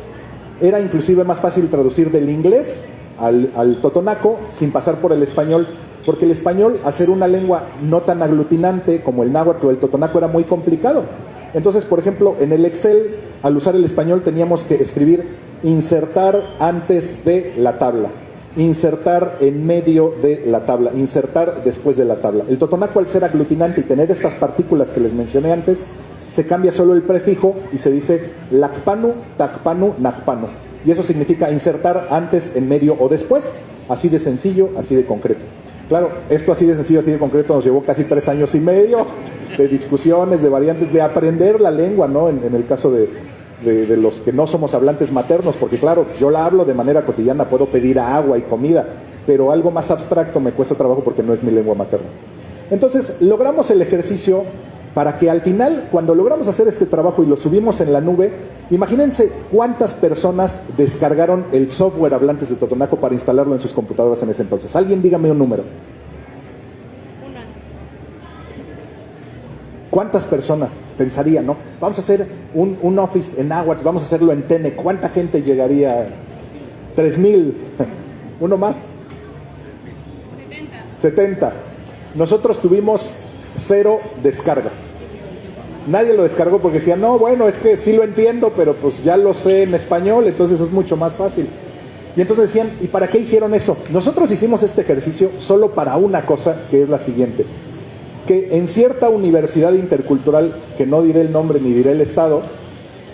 B: era inclusive más fácil traducir del inglés al totonaco sin pasar por el español, porque el español, hacer una lengua no tan aglutinante como el náhuatl o el totonaco, era muy complicado. Entonces, por ejemplo, en el Excel, al usar el español, teníamos que escribir insertar antes de la tabla, insertar en medio de la tabla, insertar después de la tabla. El totonaco, al ser aglutinante y tener estas partículas que les mencioné antes, se cambia solo el prefijo y se dice lacpanu, tacpanu, nacpanu. Y eso significa insertar antes, en medio o después. Así de sencillo, así de concreto. Claro, esto así de sencillo, así de concreto nos llevó casi 3 años y medio de discusiones, de variantes, de aprender la lengua, ¿no? En el caso de los que no somos hablantes maternos, porque claro, yo la hablo de manera cotidiana, puedo pedir agua y comida, pero algo más abstracto me cuesta trabajo porque no es mi lengua materna. Entonces, logramos el ejercicio para que al final, cuando logramos hacer este trabajo y lo subimos en la nube, imagínense cuántas personas descargaron el software Hablantes de Totonaco para instalarlo en sus computadoras en ese entonces. Alguien dígame un número. ¿Cuántas personas pensarían, no? Vamos a hacer un Office en náhuatl, vamos a hacerlo en Tene. ¿Cuánta gente llegaría? 3,000. ¿Uno más? 70. Nosotros tuvimos 0 descargas. Nadie lo descargó porque decía, no, bueno, es que sí lo entiendo, pero pues ya lo sé en español, entonces es mucho más fácil. Y entonces decían, ¿y para qué hicieron eso? Nosotros hicimos este ejercicio solo para una cosa, que es la siguiente: que en cierta universidad intercultural, que no diré el nombre ni diré el estado,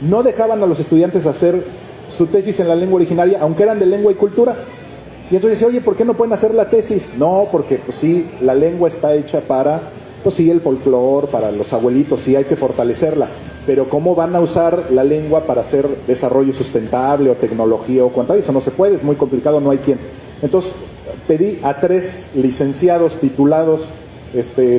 B: no dejaban a los estudiantes hacer su tesis en la lengua originaria, aunque eran de lengua y cultura. Y entonces dice, oye, ¿por qué no pueden hacer la tesis? No, porque pues sí, la lengua está hecha para, pues sí, el folclore, para los abuelitos, sí hay que fortalecerla. Pero ¿cómo van a usar la lengua para hacer desarrollo sustentable o tecnología o cuanto? Eso no se puede, es muy complicado, no hay quien. Entonces pedí a 3 licenciados titulados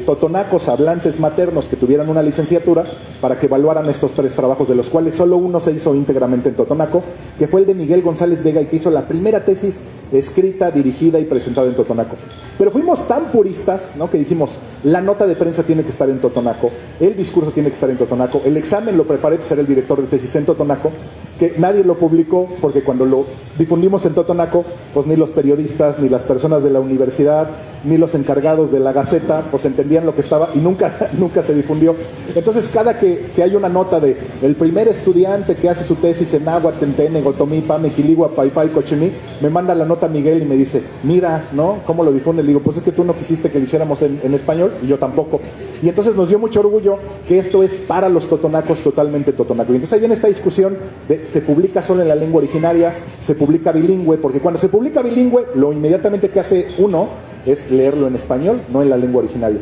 B: totonacos, hablantes maternos que tuvieran una licenciatura para que evaluaran estos 3 trabajos, de los cuales solo uno se hizo íntegramente en totonaco, que fue el de Miguel González Vega, y que hizo la primera tesis escrita, dirigida y presentada en totonaco. Pero fuimos tan puristas, ¿no?, que dijimos, la nota de prensa tiene que estar en totonaco, el discurso tiene que estar en totonaco, el examen lo preparé, pues era el director de tesis en totonaco, que nadie lo publicó porque cuando lo difundimos en totonaco, pues ni los periodistas, ni las personas de la universidad, ni los encargados de la Gaceta, pues entendían lo que estaba y nunca se difundió. Entonces, cada que hay una nota de el primer estudiante que hace su tesis en Náhuatl, Tentene, Gotomí, Pame, Quiligua, Paipai, Cochimí, me manda la nota Miguel y me dice, mira, ¿no?, ¿cómo lo difunde? Le digo, pues es que tú no quisiste que lo hiciéramos en español, y yo tampoco. Y entonces nos dio mucho orgullo que esto es para los totonacos, totalmente totonaco. Y entonces ahí viene esta discusión de se publica solo en la lengua originaria, se publica bilingüe, porque cuando se publica bilingüe, lo inmediatamente que hace uno es leerlo en español, no en la lengua originaria.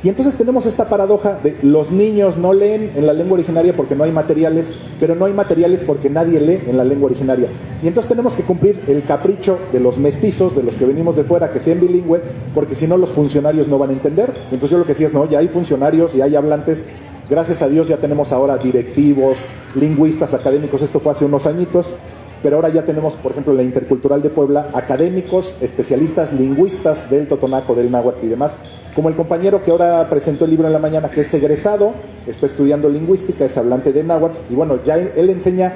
B: Y entonces tenemos esta paradoja de los niños no leen en la lengua originaria porque no hay materiales, pero no hay materiales porque nadie lee en la lengua originaria. Y entonces tenemos que cumplir el capricho de los mestizos, de los que venimos de fuera, que sean bilingüe, porque si no los funcionarios no van a entender. Entonces yo lo que decía es, no, ya hay funcionarios, ya hay hablantes, gracias a Dios ya tenemos ahora directivos, lingüistas, académicos, esto fue hace unos añitos, pero ahora ya tenemos, por ejemplo, en la Intercultural de Puebla, académicos, especialistas, lingüistas del totonaco, del náhuatl y demás, como el compañero que ahora presentó el libro en la mañana, que es egresado, está estudiando lingüística, es hablante de náhuatl, y bueno, ya él enseña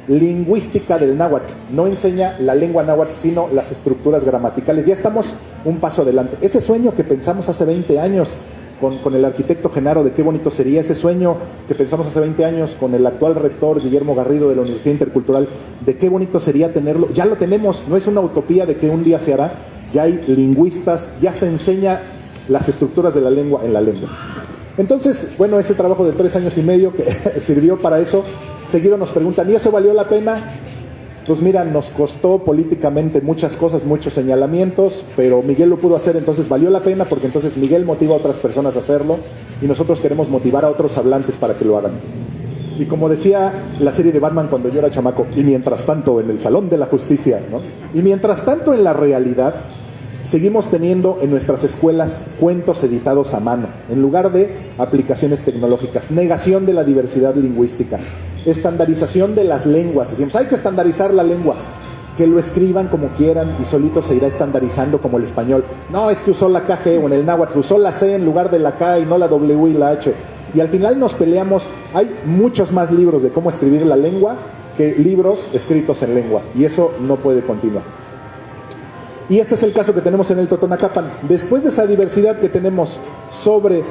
B: lingüística del náhuatl, no enseña la lengua náhuatl, sino las estructuras gramaticales. Ya estamos un paso adelante. Ese sueño que pensamos hace 20 años con el arquitecto Genaro de qué bonito sería, ese sueño que pensamos hace 20 años con el actual rector Guillermo Garrido de la Universidad Intercultural, de qué bonito sería tenerlo, ya lo tenemos, no es una utopía de que un día se hará, ya hay lingüistas, ya se enseña las estructuras de la lengua en la lengua. Entonces, bueno, ese trabajo de 3 años y medio que sirvió para eso. Seguido nos preguntan, ¿y eso valió la pena? Pues mira, nos costó políticamente muchas cosas, muchos señalamientos, pero Miguel lo pudo hacer, entonces valió la pena, porque entonces Miguel motiva a otras personas a hacerlo y nosotros queremos motivar a otros hablantes para que lo hagan. Y como decía la serie de Batman cuando yo era chamaco, y mientras tanto en el Salón de la Justicia, ¿no?, y mientras tanto en la realidad, seguimos teniendo en nuestras escuelas cuentos editados a mano, en lugar de aplicaciones tecnológicas, negación de la diversidad lingüística, estandarización de las lenguas. Decimos, hay que estandarizar la lengua, que lo escriban como quieran y solito se irá estandarizando como el español. No, es que usó la KG, o en el náhuatl usó la C en lugar de la K y no la W y la H. Y al final nos peleamos. Hay muchos más libros de cómo escribir la lengua que libros escritos en lengua, y eso no puede continuar. Y este es el caso que tenemos en el Totonacapan. Después de esa diversidad que tenemos sobre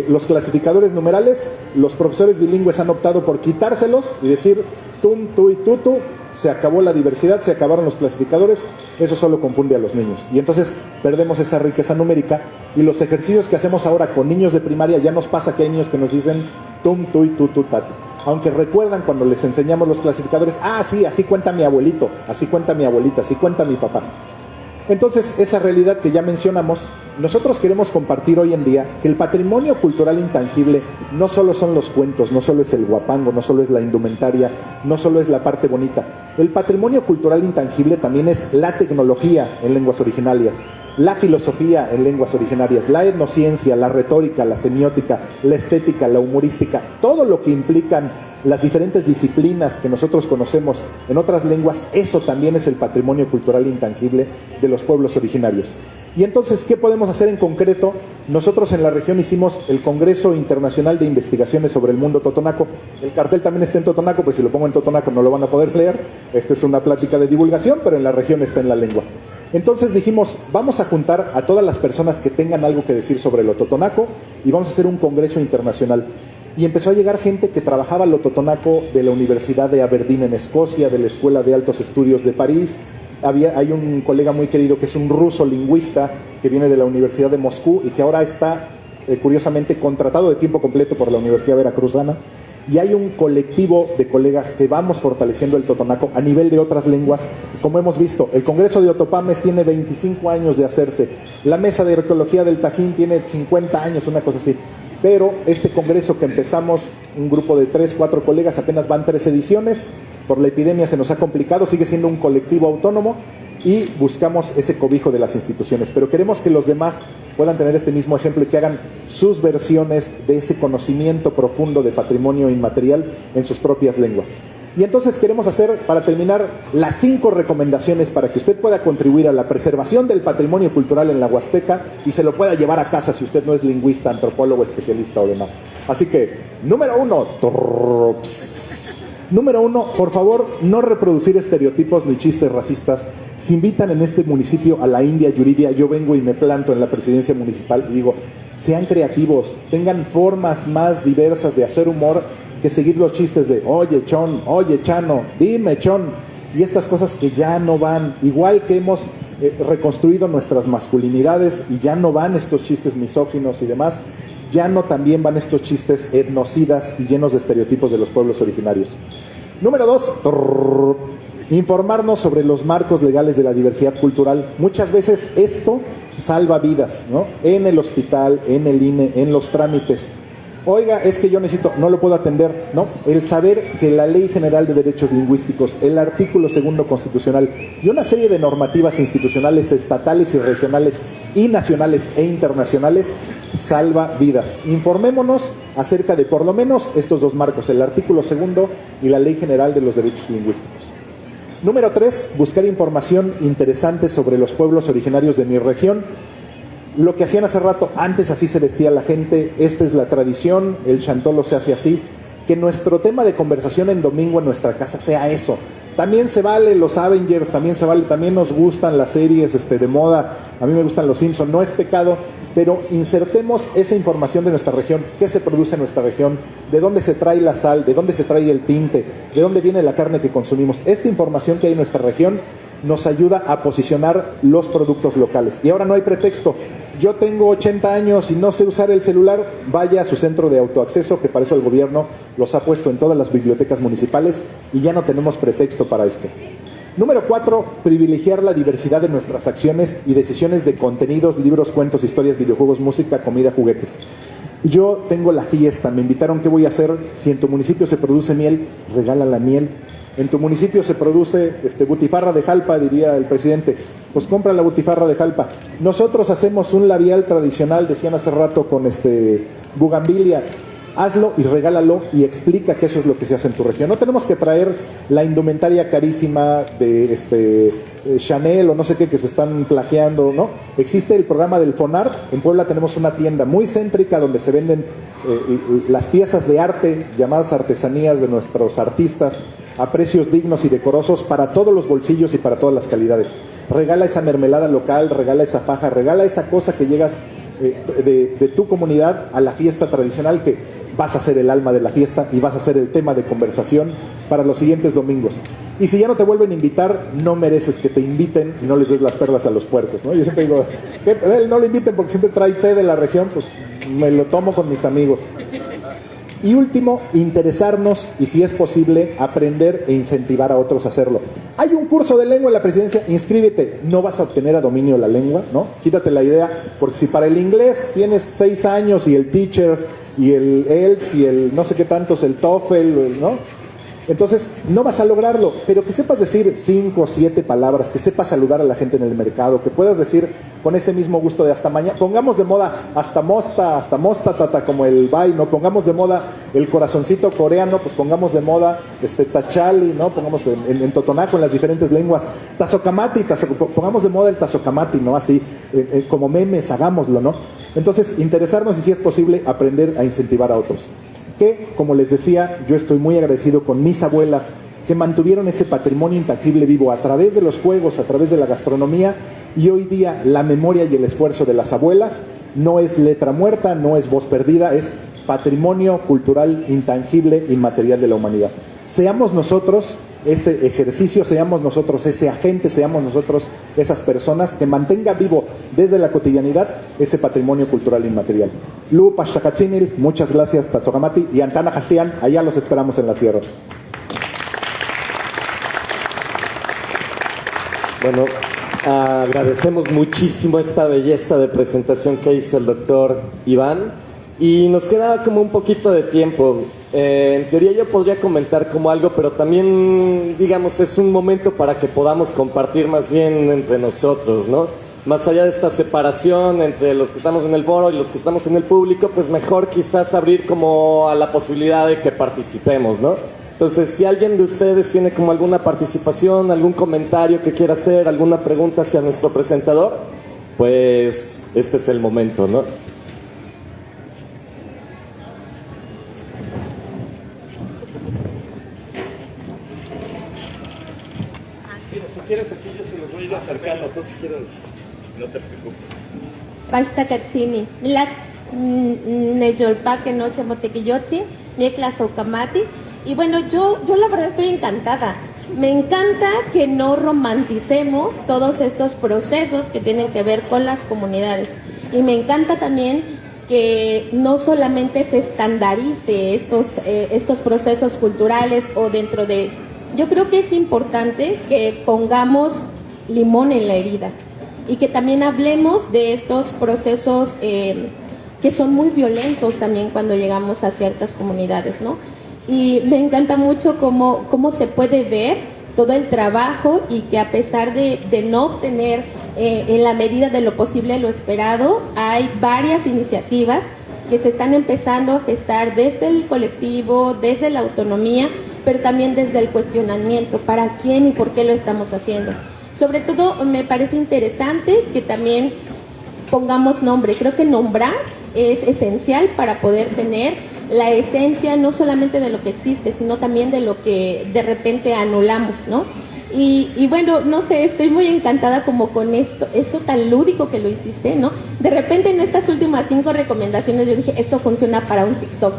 B: los clasificadores numerales, los profesores bilingües han optado por quitárselos y decir tum, tu y tutu, se acabó la diversidad, se acabaron los clasificadores, eso solo confunde a los niños. Y entonces perdemos esa riqueza numérica, y los ejercicios que hacemos ahora con niños de primaria, ya nos pasa que hay niños que nos dicen tum, tu y tutu, tatu. Aunque recuerdan cuando les enseñamos los clasificadores, ah, sí, así cuenta mi abuelito, así cuenta mi abuelita, así cuenta mi papá. Entonces, esa realidad que ya mencionamos, nosotros queremos compartir hoy en día que el patrimonio cultural intangible no solo son los cuentos, no solo es el guapango, no solo es la indumentaria, no solo es la parte bonita. El patrimonio cultural intangible también es la tecnología en lenguas originarias, la filosofía en lenguas originarias, la etnociencia, la retórica, la semiótica, la estética, la humorística, todo lo que implican las diferentes disciplinas que nosotros conocemos en otras lenguas, eso también es el patrimonio cultural intangible de los pueblos originarios. Y entonces, ¿qué podemos hacer en concreto? Nosotros en la región hicimos el Congreso Internacional de Investigaciones sobre el Mundo Totonaco. El cartel también está en totonaco, pero si lo pongo en totonaco no lo van a poder leer. Esta es una plática de divulgación, pero en la región está en la lengua. Entonces dijimos, vamos a juntar a todas las personas que tengan algo que decir sobre lo totonaco y vamos a hacer un congreso internacional. Y empezó a llegar gente que trabajaba lo totonaco de la Universidad de Aberdeen en Escocia, de la Escuela de Altos Estudios de París. Hay un colega muy querido que es un ruso lingüista que viene de la Universidad de Moscú y que ahora está, curiosamente, contratado de tiempo completo por la Universidad Veracruzana. y hay un colectivo de colegas que vamos fortaleciendo el totonaco a nivel de otras lenguas. Como hemos visto, el Congreso de Otopames tiene 25 años de hacerse, la Mesa de Arqueología del Tajín tiene 50 años, una cosa así. Pero este congreso que empezamos, un grupo de 3, 4 colegas, apenas van 3 ediciones, por la epidemia se nos ha complicado, sigue siendo un colectivo autónomo y buscamos ese cobijo de las instituciones. Pero queremos que los demás puedan tener este mismo ejemplo y que hagan sus versiones de ese conocimiento profundo de patrimonio inmaterial en sus propias lenguas. Y entonces queremos hacer, para terminar, las 5 recomendaciones para que usted pueda contribuir a la preservación del patrimonio cultural en la Huasteca y se lo pueda llevar a casa si usted no es lingüista, antropólogo, especialista o demás. Así que, número 1, por favor, no reproducir estereotipos ni chistes racistas. Si invitan en este municipio a la India Yuridia, yo vengo y me planto en la presidencia municipal y digo, sean creativos, tengan formas más diversas de hacer humor que seguir los chistes de oye chon, oye chano, dime chon, y estas cosas que ya no van, igual que hemos reconstruido nuestras masculinidades y ya no van estos chistes misóginos y demás, ya no también van estos chistes etnocidas y llenos de estereotipos de los pueblos originarios. Número 2, informarnos sobre los marcos legales de la diversidad cultural. Muchas veces esto salva vidas, ¿no? En el hospital, en el INE, en los trámites. Oiga, es que yo necesito, no lo puedo atender, ¿no? El saber que la Ley General de Derechos Lingüísticos, el artículo 2 constitucional y una serie de normativas institucionales estatales y regionales y nacionales e internacionales salva vidas. Informémonos acerca de por lo menos estos 2 marcos, el artículo 2 y la Ley General de los Derechos Lingüísticos. Número 3, buscar información interesante sobre los pueblos originarios de mi región. Lo que hacían hace rato, antes así se vestía la gente, esta es la tradición, el chantolo se hace así. Que nuestro tema de conversación en domingo en nuestra casa sea eso. También se vale los Avengers, también se vale, también nos gustan las series de moda, a mí me gustan los Simpson, no es pecado, pero insertemos esa información de nuestra región, qué se produce en nuestra región, de dónde se trae la sal, de dónde se trae el tinte, de dónde viene la carne que consumimos. Esta información que hay en nuestra región nos ayuda a posicionar los productos locales. Y ahora no hay pretexto. Yo tengo 80 años y no sé usar el celular, vaya a su centro de autoacceso, que para eso el gobierno los ha puesto en todas las bibliotecas municipales y ya no tenemos pretexto para esto. Número 4, privilegiar la diversidad de nuestras acciones y decisiones de contenidos, libros, cuentos, historias, videojuegos, música, comida, juguetes. Yo tengo la fiesta, me invitaron, ¿qué voy a hacer? Si en tu municipio se produce miel, regala la miel. En tu municipio se produce butifarra de jalpa, diría el presidente, pues compra la butifarra de jalpa. Nosotros hacemos un labial tradicional, decían hace rato, con bugambilia. Hazlo y regálalo y explica que eso es lo que se hace en tu región. No tenemos que traer la indumentaria carísima de Chanel o no sé qué que se están plagiando, ¿no? Existe el programa del FONART. En Puebla tenemos una tienda muy céntrica donde se venden las piezas de arte llamadas artesanías de nuestros artistas a precios dignos y decorosos para todos los bolsillos y para todas las calidades. Regala esa mermelada local, regala esa faja, regala esa cosa que llegas de tu comunidad a la fiesta tradicional, que vas a ser el alma de la fiesta y vas a ser el tema de conversación para los siguientes domingos. Y si ya no te vuelven a invitar, no mereces que te inviten y no les des las perlas a los puercos, ¿no? Yo siempre digo, que él no lo inviten porque siempre trae té de la región, pues me lo tomo con mis amigos. Y último, interesarnos y, si es posible, aprender e incentivar a otros a hacerlo. Hay un curso de lengua en la presidencia, inscríbete. No vas a obtener a dominio la lengua, ¿no? Quítate la idea, porque si para el inglés tienes 6 años y el Teachers y el ELTS y el no sé qué tantos, el TOEFL, ¿no? Entonces no vas a lograrlo, pero que sepas decir 5 o 7 palabras, que sepas saludar a la gente en el mercado, que puedas decir con ese mismo gusto de hasta mañana, pongamos de moda hasta mosta tata, como el bai, ¿no? Pongamos de moda el corazoncito coreano, pues pongamos de moda tachali, ¿no? Pongamos en totonaco, en las diferentes lenguas, tazocamati, pongamos de moda el tazocamati, ¿no? Así, como memes, hagámoslo, ¿no? Entonces, interesarnos y, si es posible, aprender a incentivar a otros. Que, como les decía, yo estoy muy agradecido con mis abuelas que mantuvieron ese patrimonio intangible vivo a través de los juegos, a través de la gastronomía, y hoy día la memoria y el esfuerzo de las abuelas no es letra muerta, no es voz perdida, es patrimonio cultural intangible, inmaterial de la humanidad. Seamos nosotros ese ejercicio, seamos nosotros ese agente, seamos nosotros esas personas que mantengan vivo desde la cotidianidad ese patrimonio cultural inmaterial. Lu Pashtakatzinil, muchas gracias, Tazogamati, y Antana Hastian, allá los esperamos en la sierra.
A: Bueno, agradecemos muchísimo esta belleza de presentación que hizo el doctor Iván y nos queda como un poquito de tiempo. En teoría yo podría comentar como algo, pero también, digamos, es un momento para que podamos compartir más bien entre nosotros, ¿no? Más allá de esta separación entre los que estamos en el foro y los que estamos en el público, pues mejor quizás abrir como a la posibilidad de que participemos, ¿no? Entonces, si alguien de ustedes tiene como alguna participación, algún comentario que quiera hacer, alguna pregunta hacia nuestro presentador, pues este es el momento, ¿no? Mira, si quieres aquí yo se los voy a ir acercando, tú si quieres, no te preocupes.
C: Pashtakatsin, Milak Neyolpaque Noche Motequillotzi, Miekla Saucamati. Y bueno, yo la verdad estoy encantada. Me encanta que no romanticemos todos estos procesos que tienen que ver con las comunidades. Y me encanta también que no solamente se estandarice estos procesos culturales o dentro de... Yo creo que es importante que pongamos limón en la herida y que también hablemos de estos procesos que son muy violentos también cuando llegamos a ciertas comunidades, ¿no? Y me encanta mucho cómo se puede ver todo el trabajo y que a pesar de no obtener en la medida de lo posible lo esperado, hay varias iniciativas que se están empezando a gestar desde el colectivo, desde la autonomía, pero también desde el cuestionamiento, para quién y por qué lo estamos haciendo. Sobre todo me parece interesante que también pongamos nombre. Creo que nombrar es esencial para poder tener la esencia no solamente de lo que existe, sino también de lo que de repente anulamos, ¿no? Y bueno, no sé, estoy muy encantada como con esto tan lúdico que lo hiciste, ¿no? De repente en estas últimas 5 recomendaciones yo dije, esto funciona para un TikTok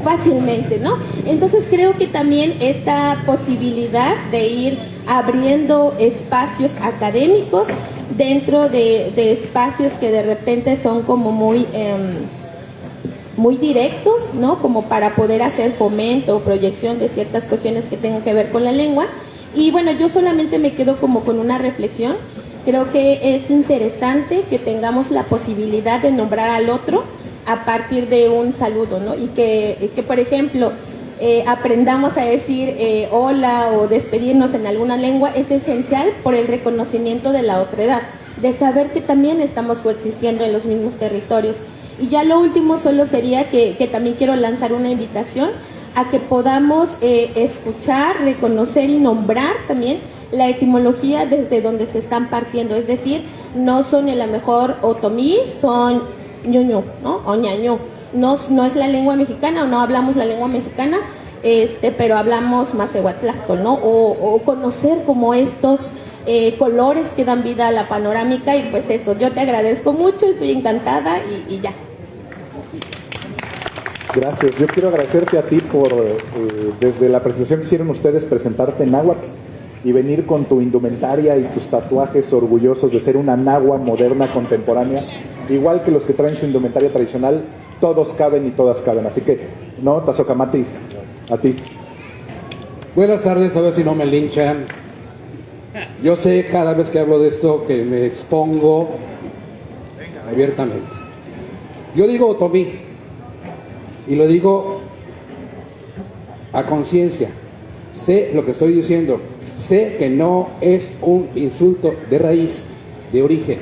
C: fácilmente, ¿no? Entonces creo que también esta posibilidad de ir abriendo espacios académicos dentro de espacios que de repente son como muy directos, ¿no? Como para poder hacer fomento o proyección de ciertas cuestiones que tengan que ver con la lengua. Y bueno, yo solamente me quedo como con una reflexión. Creo que es interesante que tengamos la posibilidad de nombrar al otro a partir de un saludo, ¿no? Y que por ejemplo, aprendamos a decir hola o despedirnos en alguna lengua es esencial por el reconocimiento de la otredad, de saber que también estamos coexistiendo en los mismos territorios. Y ya lo último solo sería que también quiero lanzar una invitación a que podamos escuchar, reconocer y nombrar también la etimología desde donde se están partiendo. Es decir, no son a lo mejor otomí, son ñoño, ¿no? O ñaño. No es la lengua mexicana o no hablamos la lengua mexicana, pero hablamos macehuatlactol, ¿no? O conocer como estos colores que dan vida a la panorámica. Y pues eso, yo te agradezco mucho, estoy encantada y ya.
B: Gracias. Yo quiero agradecerte a ti por, desde la presentación que hicieron ustedes, presentarte en náhuatl y venir con tu indumentaria y tus tatuajes orgullosos de ser una náhuatl moderna, contemporánea, igual que los que traen su indumentaria tradicional. Todos caben y todas caben. Así que, no, Tazocamati, a ti.
D: Buenas tardes, a ver si no me linchan. Yo sé cada vez que hablo de esto que me expongo abiertamente. Yo digo otomí. Y lo digo a conciencia. Sé lo que estoy diciendo. Sé que no es un insulto de raíz, de origen.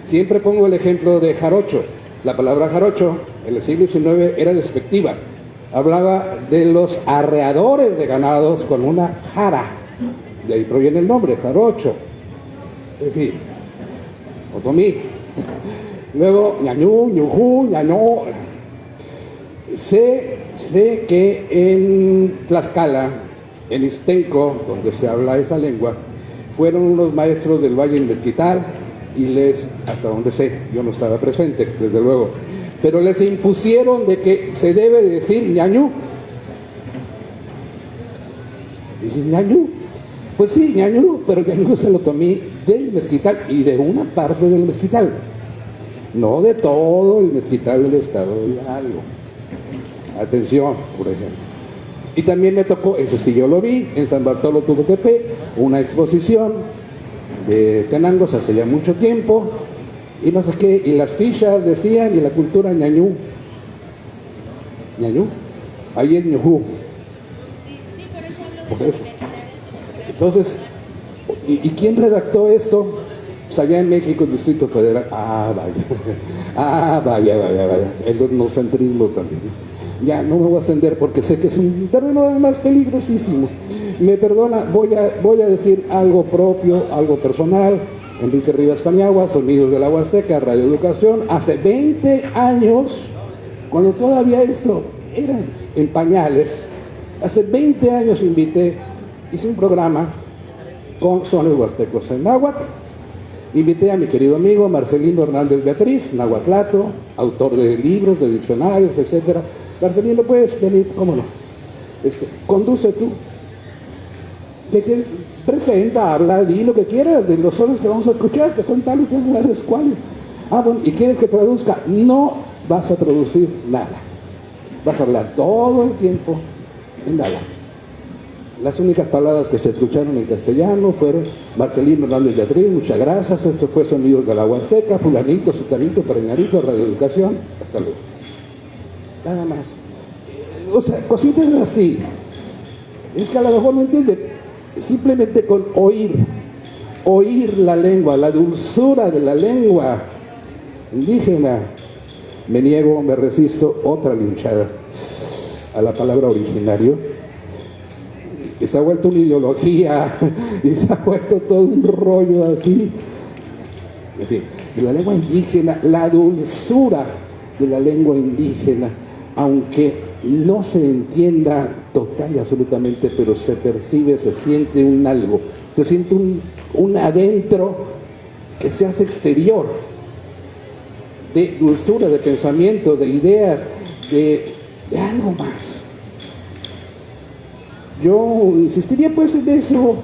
D: Siempre pongo el ejemplo de jarocho. La palabra jarocho en el siglo XIX era despectiva. Hablaba de los arreadores de ganados con una jara. De ahí proviene el nombre, jarocho. En fin, otomí. Luego, ñañú, ñujú, ñañó. Sé que en Tlaxcala, en Ixtenco, donde se habla esa lengua, fueron unos maestros del Valle del Mezquital y hasta donde sé, yo no estaba presente, desde luego, pero les impusieron de que se debe decir ñañú. Y ñañú, pues sí, ñañú, pero ñañú se lo tomé del Mezquital y de una parte del Mezquital. no de todo el mezquital del estado de Hidalgo. Atención, por ejemplo. Y también me tocó, eso sí yo lo vi, en San Bartolo Tucutepec, una exposición de Tenangos hace ya mucho tiempo, y no sé qué, y las fichas decían, y la cultura ñañú. ¿Ñañú? Ahí es ñujú. Por eso. Entonces, ¿y quién redactó esto? Pues allá en México, el Distrito Federal. Vaya. El etnocentrismo también. Ya, no me voy a extender porque sé que es un terreno además peligrosísimo. Me perdona, voy a decir algo propio, algo personal. Enrique Rivas Paniagua, Sonidos de la Huasteca, Radio Educación. Hace 20 años, cuando todavía esto era en pañales, hace 20 años hice un programa con sones huastecos en náhuatl. Invité a mi querido amigo Marcelino Hernández Beatriz, nahuatlato, autor de libros, de diccionarios, etcétera. Marcelino, ¿puedes venir? ¿Cómo no? Conduce tú. ¿Qué quieres? Presenta, habla, di lo que quieras de los sones que vamos a escuchar, que son tales y cuales. Bueno, ¿y quieres que traduzca? No vas a traducir nada. Vas a hablar todo el tiempo en náhuatl. Las únicas palabras que se escucharon en castellano fueron Marcelino Hernández Beatriz, muchas gracias, esto fue Sonidos de la Huasteca, fulanito, sutanito, perenarito, Radio Educación, hasta luego. Nada más. O sea, cositas así. Es que a lo mejor no entienden. Simplemente con oír la lengua, la dulzura de la lengua indígena, me niego, me resisto, otra linchada a la palabra originario, que se ha vuelto una ideología y se ha vuelto todo un rollo así. En fin, de la lengua indígena, la dulzura de la lengua indígena, aunque no se entienda total y absolutamente, pero se percibe, se siente un algo, se siente un adentro que se hace exterior, de dulzura, de pensamiento, de ideas, de algo más. Yo insistiría pues en eso,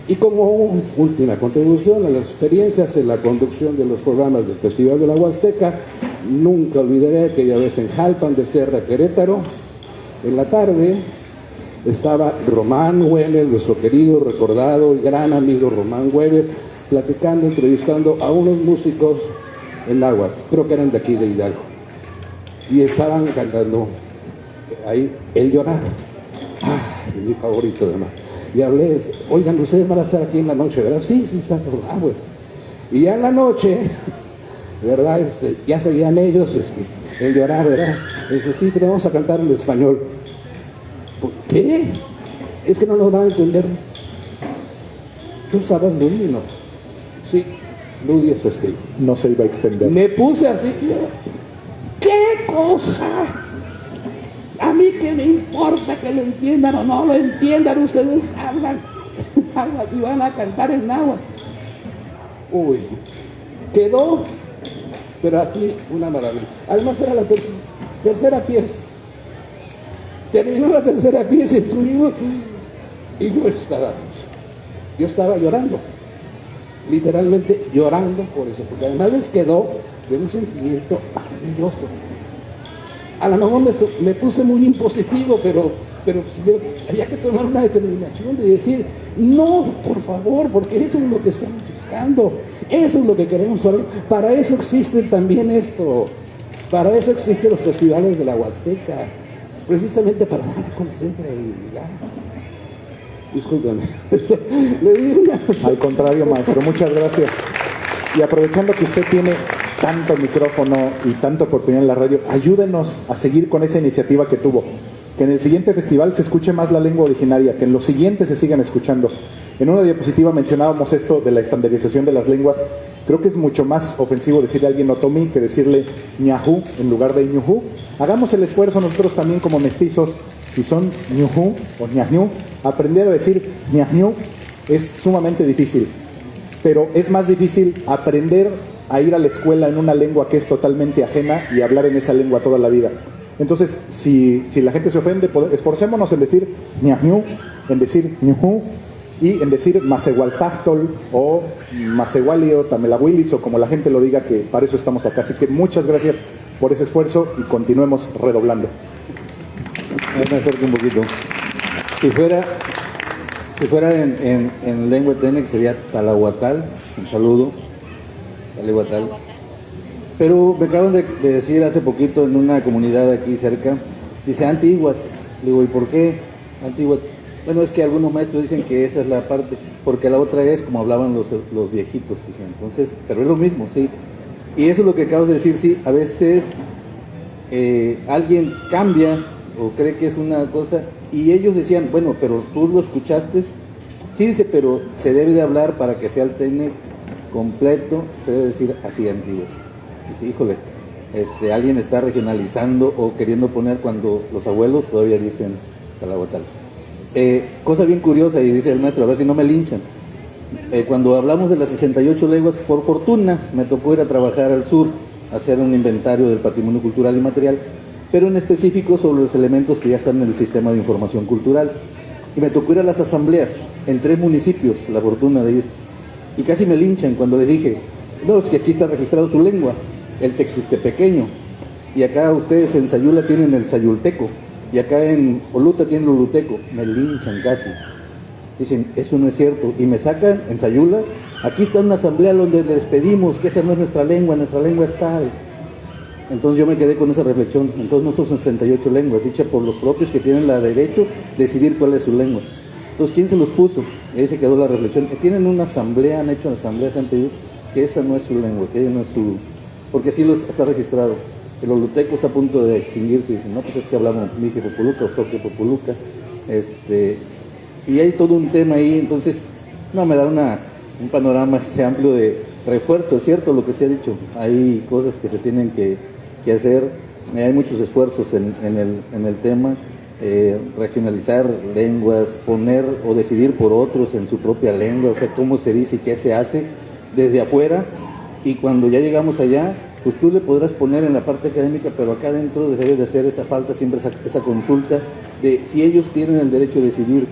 D: y como última contribución a las experiencias en la conducción de los programas del Festival de la Huasteca, nunca olvidaré aquella vez en Jalpan de Serra, Querétaro. En la tarde estaba Román Güemes, nuestro querido, recordado y gran amigo Román Güemes, platicando, entrevistando a unos músicos en náhuatl, creo que eran de aquí de Hidalgo, y estaban cantando ahí El Llorar, mi favorito además. Y hablé, oigan, ustedes van a estar aquí en la noche, ¿verdad? Sí, están, bueno. Y ya en la noche, ¿verdad? Ya seguían ellos, El Llorar, ¿verdad? Dice, sí, pero vamos a cantar en español. ¿Por qué? Es que no nos van a entender. ¿Tú sabes Ludi, no? Sí, Ludi es estilo.
B: No se iba a extender.
D: Me puse así, ¿qué cosa? A mí qué me importa que lo entiendan o no lo entiendan, ustedes hablan y van a cantar en náhuatl. Uy, quedó, pero así una maravilla. Además era la tercera pieza. Terminó la tercera pieza y subimos, y yo estaba llorando, literalmente llorando por eso, porque además les quedó de un sentimiento maravilloso. A lo mejor me puse muy impositivo, pero había que tomar una determinación de decir, no, por favor, porque eso es lo que estamos buscando, eso es lo que queremos saber. Para eso existen también esto, para eso existen los festivales de la Huasteca, precisamente para dar a conocer credibilidad. Discúlpeme, le di una...
B: Al contrario, maestro, muchas gracias. Y aprovechando que usted tiene tanto micrófono y tanta oportunidad en la radio, ayúdenos a seguir con esa iniciativa que tuvo. Que en el siguiente festival se escuche más la lengua originaria, que en los siguientes se sigan escuchando. En una diapositiva mencionábamos esto de la estandarización de las lenguas. Creo que es mucho más ofensivo decirle a alguien otomí que decirle ñajú en lugar de ñujú. Hagamos el esfuerzo nosotros también como mestizos, si son ñujú o ñañú, aprender a decir ñañú es sumamente difícil. Pero es más difícil aprender a ir a la escuela en una lengua que es totalmente ajena y hablar en esa lengua toda la vida. Entonces, si la gente se ofende, esforcémonos en decir ñañú, en decir ñujú, y en decir Macehualtáctol o Macehualio, Tamelahuilis o como la gente lo diga, que para eso estamos acá. Así que muchas gracias por ese esfuerzo y continuemos redoblando.
E: Me acerco un poquito. Si fuera en lengua técnica sería Talahuatal, un saludo, Talahuatal. Pero me acaban de decir hace poquito en una comunidad aquí cerca, dice Antiguat. Le digo, ¿y por qué Antiguat? Bueno, es que algunos maestros dicen que esa es la parte, porque la otra es como hablaban los viejitos, dije. Entonces, pero es lo mismo, sí. Y eso es lo que acabas de decir, sí, a veces alguien cambia o cree que es una cosa, y ellos decían, bueno, pero tú lo escuchaste, sí, dice, pero se debe de hablar para que sea el técnico completo, se debe decir así antiguo. Dice, híjole, alguien está regionalizando o queriendo poner cuando los abuelos todavía dicen Talahuatal. Cosa bien curiosa, y dice el maestro, a ver si no me linchan. Cuando hablamos de las 68 lenguas, por fortuna me tocó ir a trabajar al sur, hacer un inventario del patrimonio cultural y material, pero en específico sobre los elementos que ya están en el sistema de información cultural. Y me tocó ir a las asambleas en 3 municipios, la fortuna de ir. Y casi me linchan cuando les dije, no, es que aquí está registrado su lengua, el texistepequeño, y acá ustedes en Sayula tienen el sayulteco, y acá en Oluta tienen el oluteco. Me linchan casi. Dicen, eso no es cierto. Y me sacan en Sayula, aquí está una asamblea donde les pedimos que esa no es nuestra lengua es tal. Entonces yo me quedé con esa reflexión. Entonces no son 68 lenguas, dicha por los propios que tienen la derecho de decidir cuál es su lengua. Entonces, ¿quién se los puso? Y ahí se quedó la reflexión. Tienen una asamblea, han hecho una asamblea, se han pedido que esa no es su lengua, que ella no es su... Porque sí está registrado. El oluteco está a punto de extinguirse. Dicen, no, pues es que hablamos Mije Popoluca o Soque Popoluca. Y hay todo un tema ahí. Entonces, no, me da un panorama amplio de refuerzo. Es cierto lo que se ha dicho. Hay cosas que se tienen que hacer. Hay muchos esfuerzos en el tema. Regionalizar lenguas, poner o decidir por otros en su propia lengua, o sea, cómo se dice y qué se hace desde afuera, y cuando ya llegamos allá, pues tú le podrás poner en la parte académica, pero acá adentro debe de hacer esa falta, siempre esa consulta de si ellos tienen el derecho de decidir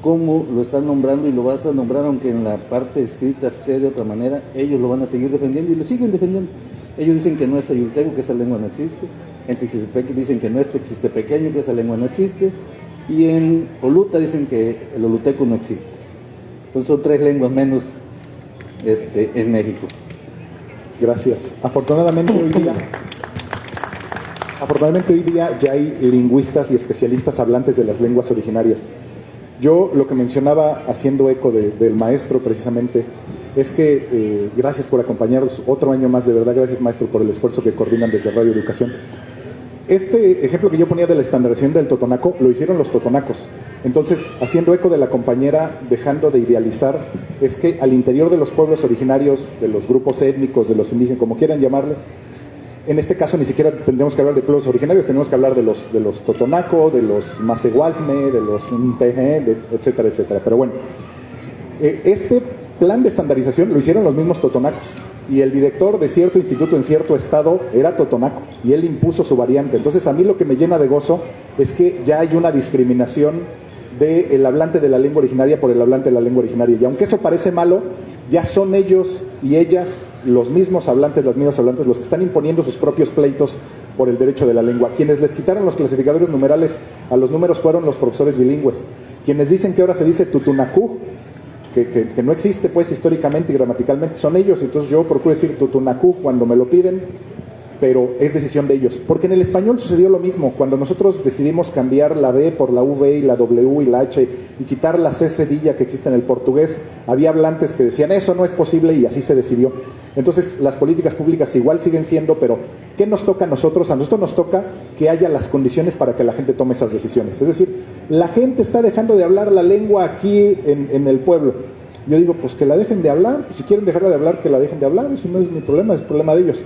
E: cómo lo están nombrando, y lo vas a nombrar aunque en la parte escrita esté de otra manera, ellos lo van a seguir defendiendo y lo siguen defendiendo. Ellos dicen que no es sayulteco, que esa lengua no existe. En Texistepeque dicen que no es texistepequeño, que esa lengua no existe. Y en Oluta dicen que el oluteco no existe. Entonces son 3 lenguas menos en México.
B: Gracias. Afortunadamente hoy día ya hay lingüistas y especialistas hablantes de las lenguas originarias. Yo lo que mencionaba, haciendo eco del maestro precisamente, es que gracias por acompañarnos otro año más, de verdad, gracias maestro por el esfuerzo que coordinan desde Radio Educación. Este ejemplo que yo ponía de la estandarización del totonaco, lo hicieron los totonacos. Entonces, haciendo eco de la compañera, dejando de idealizar, es que al interior de los pueblos originarios, de los grupos étnicos, de los indígenas, como quieran llamarles, en este caso ni siquiera tendríamos que hablar de pueblos originarios, tenemos que hablar de los totonaco, de los macehualme, de los mpeje, etcétera, etcétera. Pero bueno, este plan de estandarización lo hicieron los mismos totonacos, y el director de cierto instituto en cierto estado era totonaco, y él impuso su variante. Entonces a mí lo que me llena de gozo es que ya hay una discriminación del hablante de la lengua originaria por el hablante de la lengua originaria, y aunque eso parece malo, ya son ellos y ellas los mismos hablantes, los que están imponiendo sus propios pleitos por el derecho de la lengua. Quienes les quitaron los clasificadores numerales a los números fueron los profesores bilingües, quienes dicen que ahora se dice tutunacú, que no existe pues históricamente y gramaticalmente, son ellos. Entonces yo procuro decir tutunacú cuando me lo piden, pero es decisión de ellos, porque en el español sucedió lo mismo. Cuando nosotros decidimos cambiar la B por la V y la W y la H y quitar la C cedilla que existe en el portugués, había hablantes que decían eso no es posible, y así se decidió. Entonces las políticas públicas igual siguen siendo, pero ¿qué nos toca a nosotros? A nosotros nos toca que haya las condiciones para que la gente tome esas decisiones. Es decir, la gente está dejando de hablar la lengua aquí en el pueblo. Yo digo, pues que la dejen de hablar, pues si quieren dejarla de hablar, que la dejen de hablar, eso no es mi problema, es problema de ellos.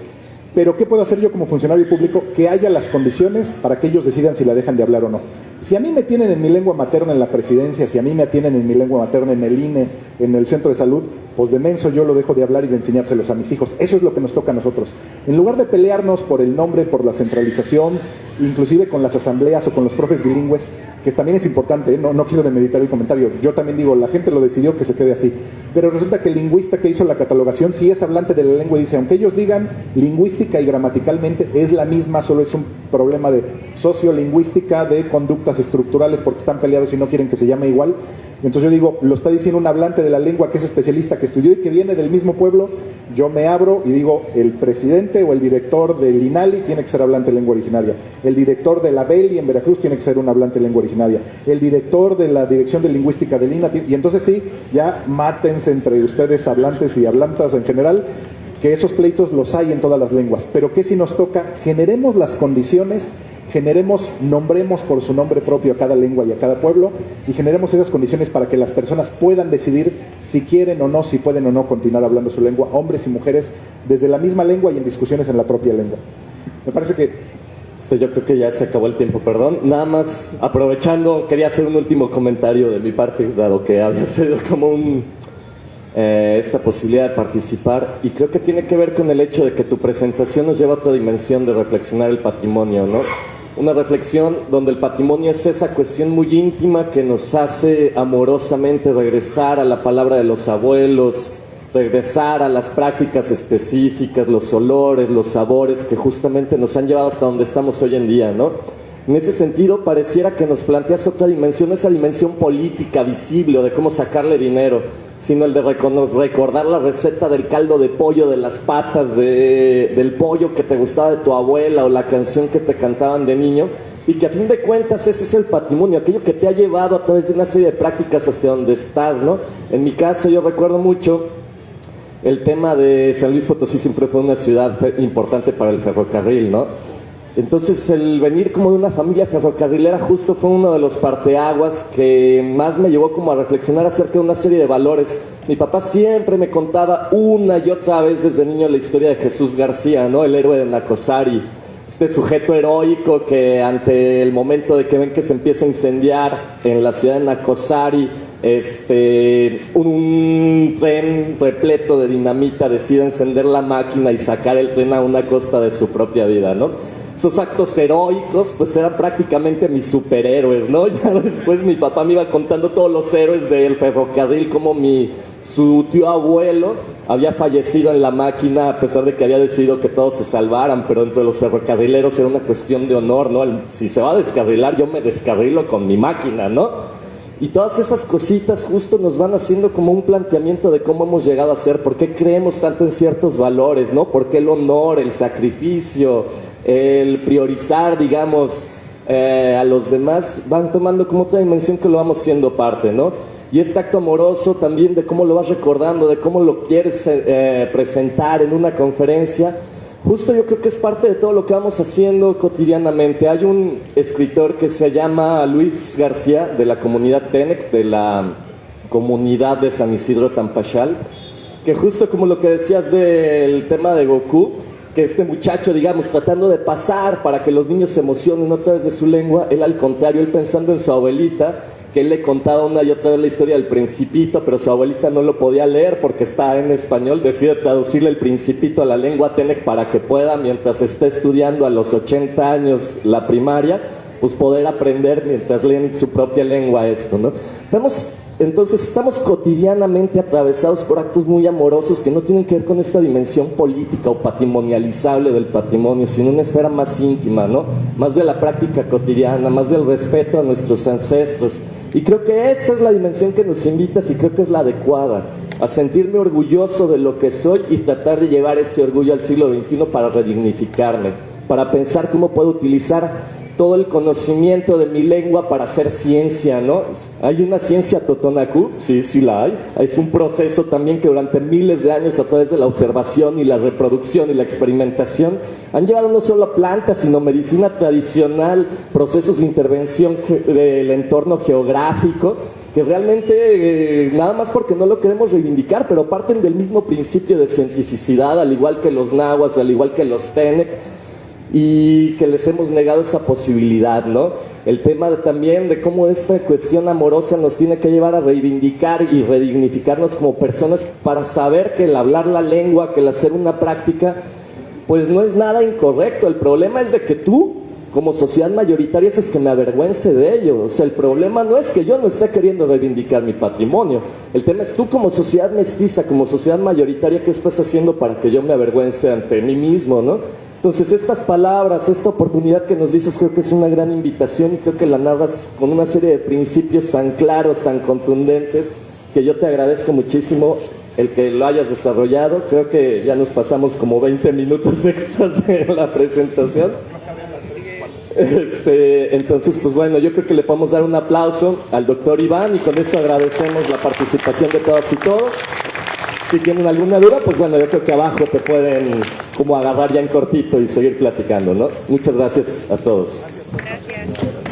B: Pero ¿qué puedo hacer yo como funcionario público? Que haya las condiciones para que ellos decidan si la dejan de hablar o no. Si a mí me tienen en mi lengua materna en la presidencia, si a mí me tienen en mi lengua materna en el INE, en el centro de salud, pues de menso yo lo dejo de hablar y de enseñárselos a mis hijos. Eso es lo que nos toca a nosotros. En lugar de pelearnos por el nombre, por la centralización, inclusive con las asambleas o con los profes bilingües, que también es importante, ¿eh? No quiero demeritar el comentario. Yo también digo, la gente lo decidió que se quede así. Pero resulta que el lingüista que hizo la catalogación sí es hablante de la lengua y dice, aunque ellos digan lingüística y gramaticalmente es la misma, solo es un problema de sociolingüística, de conductas estructurales porque están peleados y no quieren que se llame igual. Entonces yo digo, lo está diciendo un hablante de la lengua que es especialista, que estudió y que viene del mismo pueblo. Yo me abro y digo, el presidente o el director del INALI tiene que ser hablante de lengua originaria. El director de la BELI en Veracruz tiene que ser un hablante de lengua originaria. El director de la Dirección de Lingüística del INA. Y entonces sí, ya mátense entre ustedes hablantes y hablantas en general, que esos pleitos los hay en todas las lenguas. Pero ¿qué si nos toca? Generemos las condiciones, nombremos por su nombre propio a cada lengua y a cada pueblo y generemos esas condiciones para que las personas puedan decidir si quieren o no, si pueden o no continuar hablando su lengua, hombres y mujeres, desde la misma lengua y en discusiones en la propia lengua. Me parece que...
A: Yo creo que ya se acabó el tiempo, perdón. Nada más, aprovechando, quería hacer un último comentario de mi parte, dado que había sido como esta posibilidad de participar, y creo que tiene que ver con el hecho de que tu presentación nos lleva a otra dimensión de reflexionar el patrimonio, ¿no? Una reflexión donde el patrimonio es esa cuestión muy íntima que nos hace amorosamente regresar a la palabra de los abuelos, regresar a las prácticas específicas, los olores, los sabores que justamente nos han llevado hasta donde estamos hoy en día, ¿no? En ese sentido, pareciera que nos planteas otra dimensión, esa dimensión política, visible, o de cómo sacarle dinero, sino el de recordar la receta del caldo de pollo, de las patas, del pollo que te gustaba de tu abuela, o la canción que te cantaban de niño, y que a fin de cuentas ese es el patrimonio, aquello que te ha llevado a través de una serie de prácticas hasta donde estás, ¿no? En mi caso, yo recuerdo mucho el tema de San Luis Potosí, siempre fue una ciudad importante para el ferrocarril, ¿no? Entonces el venir como de una familia ferrocarrilera justo fue uno de los parteaguas que más me llevó como a reflexionar acerca de una serie de valores. Mi papá siempre me contaba una y otra vez desde niño la historia de Jesús García, ¿no? El héroe de Nacosari, este sujeto heroico que ante el momento de que ven que se empieza a incendiar en la ciudad de Nacosari, un tren repleto de dinamita decide encender la máquina y sacar el tren a una costa de su propia vida, ¿no? Esos actos heroicos pues eran prácticamente mis superhéroes, ¿no? Ya después mi papá me iba contando todos los héroes del ferrocarril, como su tío abuelo había fallecido en la máquina a pesar de que había decidido que todos se salvaran, pero entre los ferrocarrileros era una cuestión de honor, ¿no? Si se va a descarrilar, yo me descarrilo con mi máquina, ¿no? Y todas esas cositas justo nos van haciendo como un planteamiento de cómo hemos llegado a ser, por qué creemos tanto en ciertos valores, ¿no? Por qué el honor, el sacrificio, el priorizar, digamos, a los demás, van tomando como otra dimensión que lo vamos siendo parte, ¿no? Y este acto amoroso también de cómo lo vas recordando, de cómo lo quieres presentar en una conferencia, justo yo creo que es parte de todo lo que vamos haciendo cotidianamente. Hay un escritor que se llama Luis García, de la comunidad Tenec, de la comunidad de San Isidro Tampachal, que justo como lo que decías del tema de Goku, que este muchacho, digamos, tratando de pasar para que los niños se emocionen otra vez de su lengua, él al contrario, él pensando en su abuelita, que él le contaba una y otra vez la historia del Principito, pero su abuelita no lo podía leer porque está en español, decide traducirle el Principito a la lengua Tenec para que pueda, mientras esté estudiando a los 80 años la primaria, pues poder aprender mientras leen su propia lengua esto, ¿no? Entonces estamos cotidianamente atravesados por actos muy amorosos que no tienen que ver con esta dimensión política o patrimonializable del patrimonio, sino una esfera más íntima, ¿no? Más de la práctica cotidiana, más del respeto a nuestros ancestros. Y creo que esa es la dimensión que nos invitas y creo que es la adecuada, a sentirme orgulloso de lo que soy y tratar de llevar ese orgullo al siglo XXI para redignificarme, para pensar cómo puedo utilizar todo el conocimiento de mi lengua para hacer ciencia, ¿no? ¿Hay una ciencia totonacu? Sí, sí la hay. Es un proceso también que durante miles de años, a través de la observación y la reproducción y la experimentación, han llevado no solo plantas, sino medicina tradicional, procesos de intervención del entorno geográfico, que realmente nada más porque no lo queremos reivindicar, pero parten del mismo principio de cientificidad, al igual que los nahuas, al igual que los Tenec, y que les hemos negado esa posibilidad, ¿no? El tema también de cómo esta cuestión amorosa nos tiene que llevar a reivindicar y redignificarnos como personas para saber que el hablar la lengua, que el hacer una práctica, pues no es nada incorrecto. El problema es de que tú, como sociedad mayoritaria, es que me avergüence de ello. O sea, el problema no es que yo no esté queriendo reivindicar mi patrimonio. El tema es tú como sociedad mestiza, como sociedad mayoritaria, ¿qué estás haciendo para que yo me avergüence ante mí mismo, ¿no? Entonces estas palabras, esta oportunidad que nos dices, creo que es una gran invitación y creo que la narras con una serie de principios tan claros, tan contundentes, que yo te agradezco muchísimo el que lo hayas desarrollado. Creo que ya nos pasamos como 20 minutos extras en la presentación. Entonces, pues bueno, yo creo que le podemos dar un aplauso al doctor Iván y con esto agradecemos la participación de todas y todos. Si tienen alguna duda, pues bueno, yo creo que abajo te pueden como agarrar ya en cortito y seguir platicando, ¿no? Muchas gracias a todos.
F: Gracias.